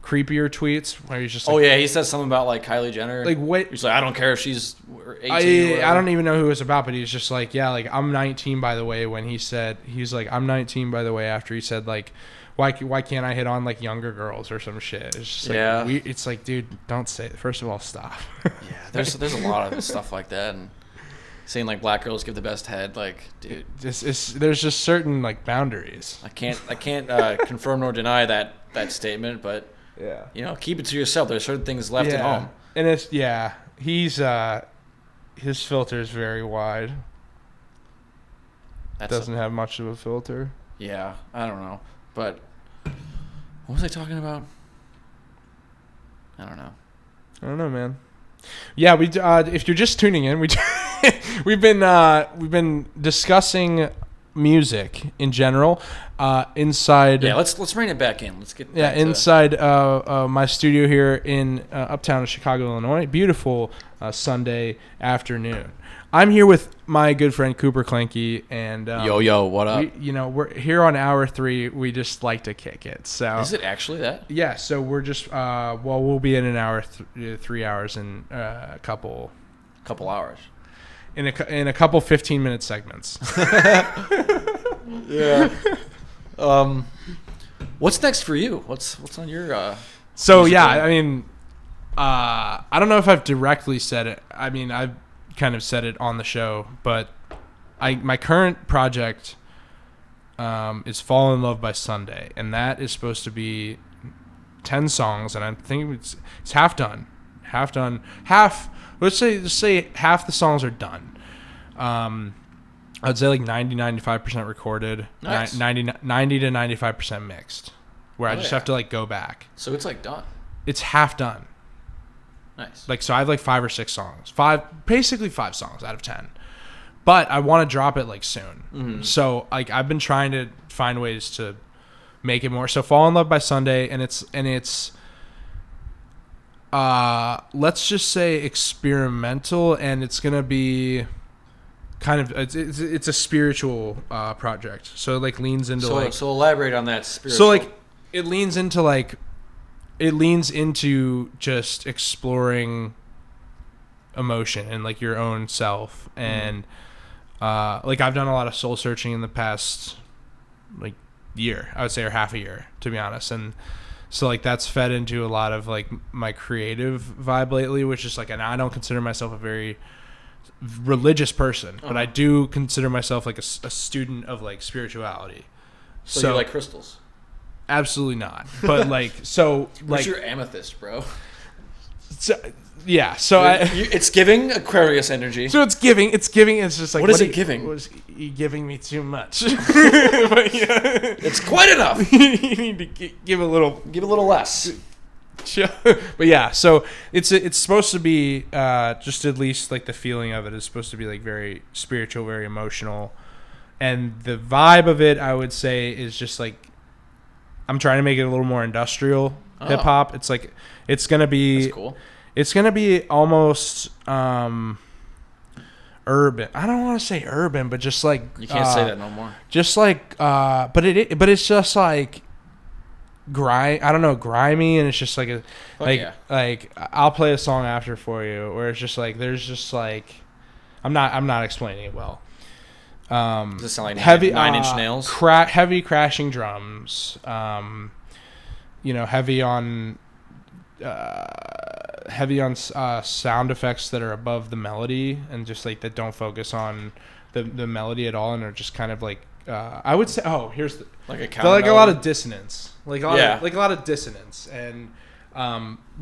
creepier tweets where he's just like, Oh yeah, he says something about like Kylie Jenner. like what? He's like, I don't care if she's 18. or whatever. I don't even know who it was about, but he's just like, yeah, like I'm 19 by the way. When he's like, I'm 19 by the way, after he said like, why can't I hit on like younger girls or some shit? It's just like, it's like, dude, don't say it. First of all, stop. Yeah, there's a lot of stuff like that, and saying like black girls give the best head, like, dude, there's just certain like boundaries. I can't confirm nor deny that statement, but Yeah. Keep it to yourself. There's certain things left at home. And he's his filter is very wide. Doesn't have much of a filter. Yeah, I don't know. But what was I talking about? I don't know, man. Yeah, we if you're just tuning in, we've been discussing music in general inside. Yeah, let's bring it back in. Let's get inside my studio here in uptown Chicago, Illinois. Beautiful Sunday afternoon. I'm here with my good friend Cooper Clanky, and yo, what up? We're here on hour 3. We just like to kick it. So is it actually that? Yeah. So we're just we'll be in an hour, 3 hours, in a couple hours. In a couple 15-minute segments. Yeah. What's next for you? What's on your? So yeah, I mean, I don't know if I've directly said it. I mean, I've kind of said it on the show, but my current project is "Fall in Love by Sunday," and that is supposed to be 10 songs, and I think it's half done. Let's say half the songs are done. I'd say like 90-95% recorded, nice. 90 to 95% mixed, where I just have to like go back. So it's like done. It's half done. Nice. Like, so I have like 5 or 6 songs, basically 5 songs out of 10, but I want to drop it like soon. Mm-hmm. So like I've been trying to find ways to make it more. So "Fall in Love by Sunday," and it's let's just say experimental, and it's gonna be kind of it's a spiritual project. So it like leans into so elaborate on that spiritual. So like it leans into just exploring emotion and like your own self, and like I've done a lot of soul searching in the past like year, I would say, or half a year, to be honest, and so like that's fed into a lot of like my creative vibe lately, which is like, and I don't consider myself a very religious person, but I do consider myself like a student of like spirituality. So you like crystals? Absolutely not. But like, so like, what's your amethyst, bro? So, yeah. So it's giving Aquarius energy. So it's giving. It's just like, what is it giving? Was you giving me too much? But, yeah. It's quite enough. You need to give a little less. But yeah, so it's supposed to be just at least like the feeling of it is supposed to be like very spiritual, very emotional, and the vibe of it, I would say, is just like I'm trying to make it a little more industrial hip hop. It's like it's gonna be. That's cool. It's gonna be almost urban. I don't want to say urban, but just like you can't say that no more. Just like but it's just like grimy, and it's just like like I'll play a song after for you where it's just like there's just like I'm not explaining it well. Does it sound like heavy Nine Inch Nails? Heavy crashing drums. Heavy on sound effects that are above the melody and just like that don't focus on the melody at all and are just kind of like I would say here's like a lot of dissonance, like a lot of dissonance. And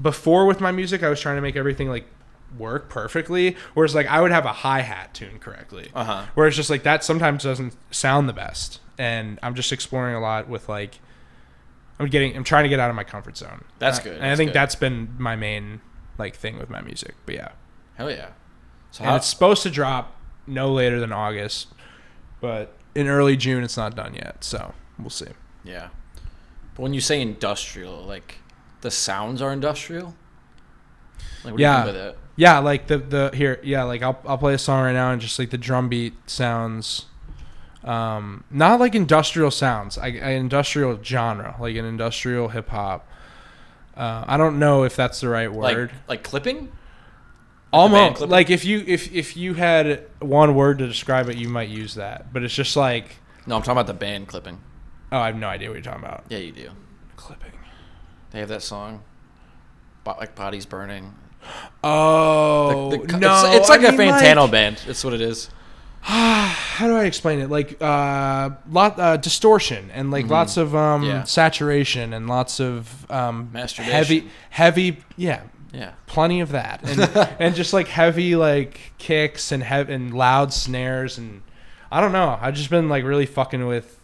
before with my music I was trying to make everything like work perfectly, whereas like I would have a hi-hat tuned correctly, whereas just like that sometimes doesn't sound the best, and I'm just exploring a lot with like I'm trying to get out of my comfort zone. That's good. And I think that's been my main like thing with my music. But yeah, hell yeah. So it's supposed to drop no later than August, but in early June it's not done yet, so we'll see. Yeah, but when you say industrial, like the sounds are industrial. Like what do you mean by that? Yeah, like the here, yeah, like I'll play a song right now and just like the drum beat sounds, not like industrial sounds, industrial genre, like an industrial hip hop, I don't know if that's the right word. Like clipping? Almost like if you had one word to describe it, you might use that. But it's just like. No, I'm talking about the band clipping. Oh, I have no idea what you're talking about. Yeah, you do. Clipping. They have that song, like Bodies Burning. Oh, no. It's like a Fantano band. That's what it is. How do I explain it? Like distortion and like lots of saturation and lots of masturbation. heavy, yeah, plenty of that, and and just like heavy like kicks and loud snares, and I don't know. I've just been like really fucking with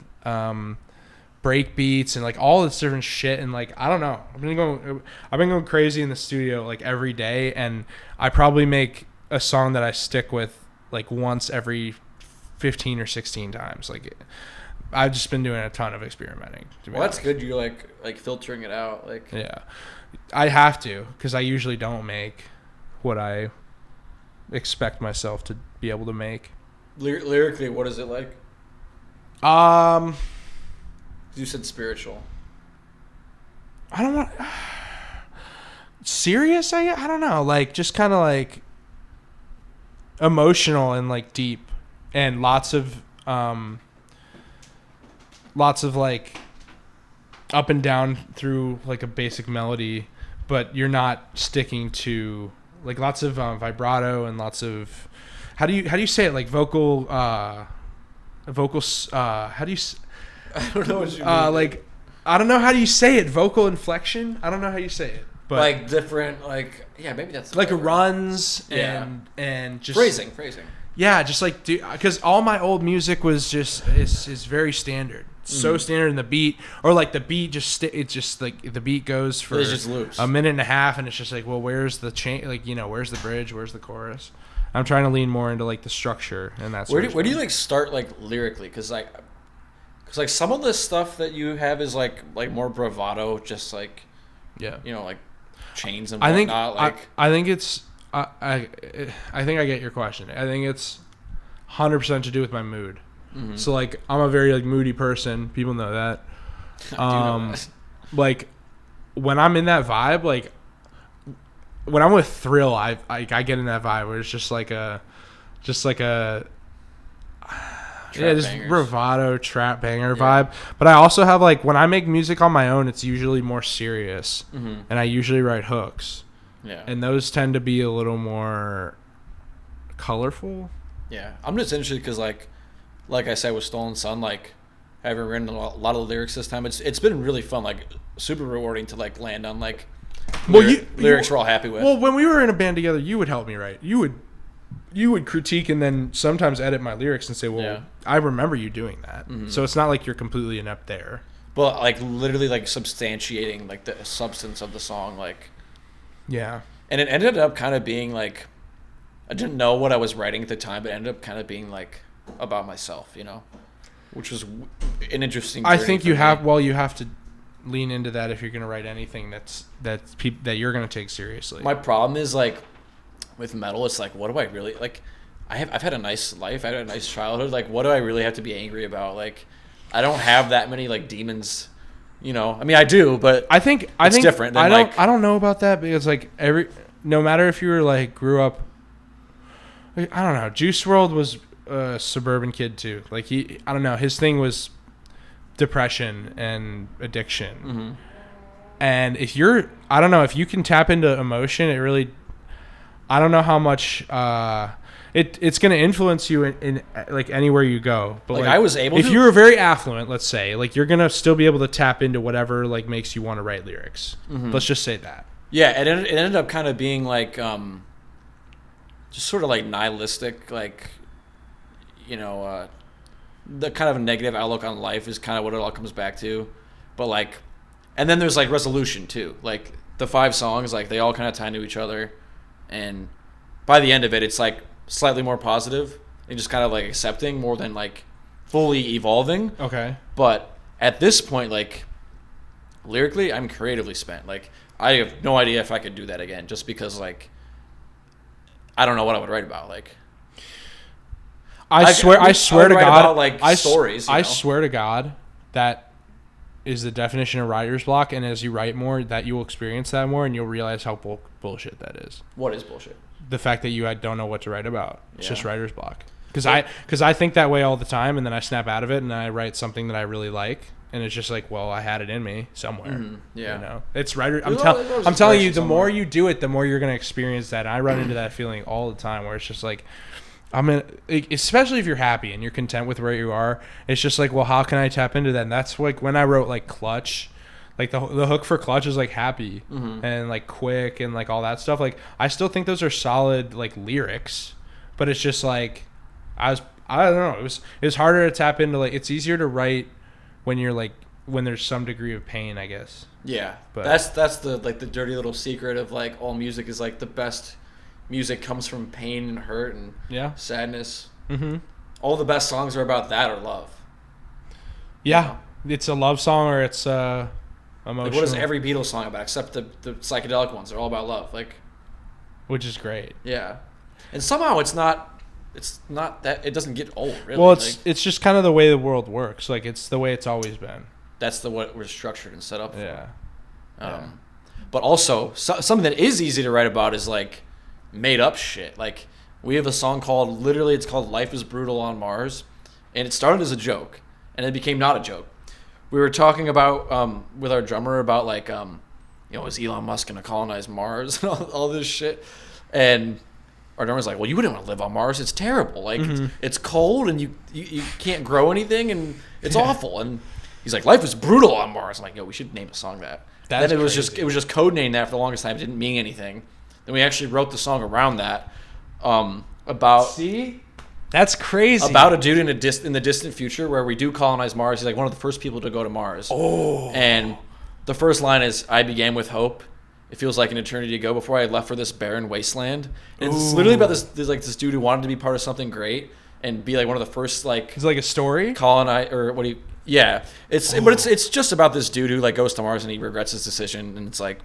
break beats and like all this different shit, and like I don't know. I've been going crazy in the studio like every day, and I probably make a song that I stick with like once every 15 or 16 times. Like I've just been doing a ton of experimenting. Well, that's good. You're like filtering it out. Like yeah, I have to, because I usually don't make what I expect myself to be able to make. Lyrically, what is it like? You said spiritual. I don't want serious. I don't know. Like just kind of like emotional and like deep, and lots of like up and down through like a basic melody, but you're not sticking to like lots of vibrato and lots of how do you say it, like vocals how do you I don't know what you mean. Like I don't know how do you say it, vocal inflection, I don't know how you say it, but like different, like maybe that's like runs and just phrasing. Yeah, just like because all my old music was just is very standard, so standard in the beat, or like the beat it's just like the beat goes for a minute and a half, and it's just like, well, where's the like where's the bridge, where's the chorus? I'm trying to lean more into like the structure, and that's where do you like start like lyrically, because some of the stuff that you have is like more bravado, just like like chains and whatnot. I think it's I think I get your question. I think it's 100% to do with my mood. Mm-hmm. So like I'm a very like moody person. People know that. Like when I'm in that vibe, like when I'm with Thrill, I get in that vibe where it's just like a just bravado trap banger vibe. But I also have like when I make music on my own, it's usually more serious, and I usually write hooks. Yeah. And those tend to be a little more colorful. Yeah. I'm just interested because like I said with Stolen Sun, like I haven't written a lot of lyrics this time. It's been really fun, like super rewarding to like land on like lyrics we're all happy with. Well, when we were in a band together, you would help me write. You would critique and then sometimes edit my lyrics and say, well, I remember you doing that. Mm-hmm. So it's not like you're completely inept there. But like literally like substantiating like the substance of the song, like. Yeah. And it ended up kind of being like, I didn't know what I was writing at the time, but it ended up kind of being like about myself, which was an interesting journey. I think you have to lean into that if you're going to write anything that you're going to take seriously. My problem is like with metal, it's like, what do I really like? I've had a nice life. I had a nice childhood. Like, what do I really have to be angry about? Like, I don't have that many like demons. I mean, I do, but I think it's different. Than I don't know about that, because like no matter if you were like grew up, like, I don't know. Juice WRLD was a suburban kid too. Like I don't know. His thing was depression and addiction. Mm-hmm. And if you can tap into emotion, it really, I don't know how much it's going to influence you in like anywhere you go. But like I was able if you were very affluent, let's say, like you're going to still be able to tap into whatever like makes you want to write lyrics. Mm-hmm. Let's just say that. Yeah, it ended up kind of being like just sort of like nihilistic, like the kind of a negative outlook on life is kind of what it all comes back to. But like, and then there's like resolution too. Like the 5 songs, like they all kind of tie into each other, and by the end of it, it's like slightly more positive and just kind of like accepting more than like fully evolving. Okay. But at this point, like lyrically, I'm creatively spent. Like I have no idea if I could do that again, just because like I don't know what I would write about. Like I swear to God, stories. I swear to God that is the definition of writer's block, and as you write more, that you will experience that more, and you'll realize how bullshit that is. What is bullshit? The fact that you don't know what to write about. It's just writer's block. Because I think that way all the time, and then I snap out of it, and I write something that I really like, and it's just like, well, I had it in me somewhere. Mm-hmm. Yeah, you know, it's writer. I'm I'm telling you, the more you do it, the more you're gonna experience that. And I run into that feeling all the time, where it's just like, especially if you're happy and you're content with where you are. It's just like, well, how can I tap into that? And that's like when I wrote like Clutch. Like the hook for Clutch is like happy and like quick and like all that stuff. Like I still think those are solid like lyrics, but it's just like I don't know. It was harder to tap into. Like it's easier to write when you're like when there's some degree of pain, I guess. Yeah, but that's the like the dirty little secret of like all music is like the best music comes from pain and hurt and sadness. Mm-hmm. All the best songs are about that or love. Yeah, you know? It's a love song or it's emotional. Like what is every Beatles song about except the psychedelic ones? They're all about love. Like, which is great. Yeah, and somehow it's not that it doesn't get old. Really. Well, it's just kind of the way the world works. Like it's the way it's always been. That's what we're structured and set up for. Yeah. But also something that is easy to write about is like made up shit. Like we have a song called Life is Brutal on Mars, and it started as a joke and it became not a joke. We were talking about with our drummer about like is Elon Musk gonna colonize Mars and all this shit, and our drummer's like, well, you wouldn't want to live on Mars, it's terrible, like it's cold and you can't grow anything and it's awful. And he's like, life is brutal on Mars. I'm like, yo, we should name a song that. Then it was just code named that for the longest time. It didn't mean anything. Then we actually wrote the song around that. That's crazy. About a dude in the distant future where we do colonize Mars. He's like one of the first people to go to Mars. Oh. And the first line is, I began with hope. It feels like an eternity ago before I left for this barren wasteland. And it's literally about this dude who wanted to be part of something great and be like one of the first like. It's like a story. Colonize or what do you? Yeah, but it's just about this dude who like goes to Mars and he regrets his decision, and it's like,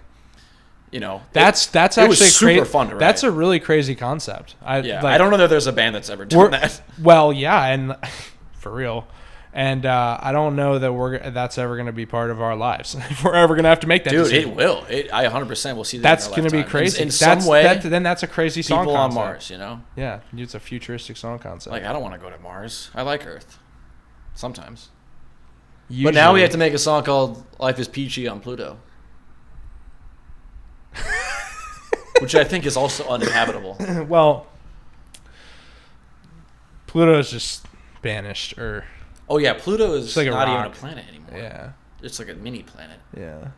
that's actually super fun to write. That's a really crazy concept. I don't know that there's a band that's ever done that. Well, yeah, and for real, and I don't know that that's ever going to be part of our lives. If we're ever going to have to make that decision. It will. I 100% will see that. That's going to be crazy. In some way, then that's a crazy song people concept. on Mars, Yeah, it's a futuristic song concept. Like I don't want to go to Mars. I like Earth. Sometimes. Usually. But now we have to make a song called Life is Peachy on Pluto. Which I think is also uninhabitable. Well, Pluto is just banished. Oh, yeah, Pluto is like not even a planet anymore. Yeah. It's like a mini planet. Yeah.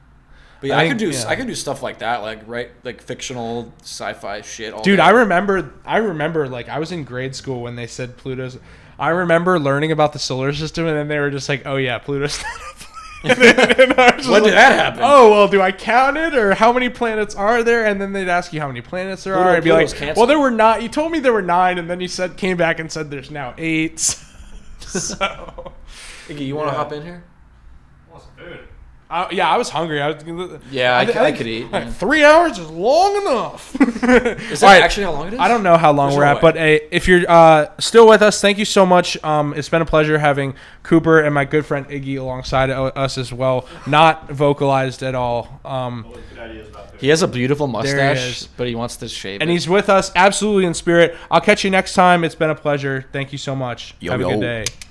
But yeah, I could do stuff like that, like fictional sci-fi shit. Dude, I remember like I was in grade school when they said Pluto's. I remember learning about the solar system, and then they were just like, "Oh yeah, Pluto's not a planet." When did that happen? Oh well, do I count it, or how many planets are there? And then they'd ask you how many planets there are, and be like, canceled. "Well, there were not." You told me there were 9, and then you came back and said there's now 8. So, Iggy, you want to hop in here? I want some food. Yeah, I was hungry. I could eat. 3 hours is long enough. Is that actually how long it is? I don't know how long we're at, but if you're still with us, thank you so much. It's been a pleasure having Cooper and my good friend Iggy alongside us as well. Not vocalized at all. He has a beautiful mustache, but he wants to shave and he's with us absolutely in spirit. I'll catch you next time. It's been a pleasure. Thank you so much. Have a good day.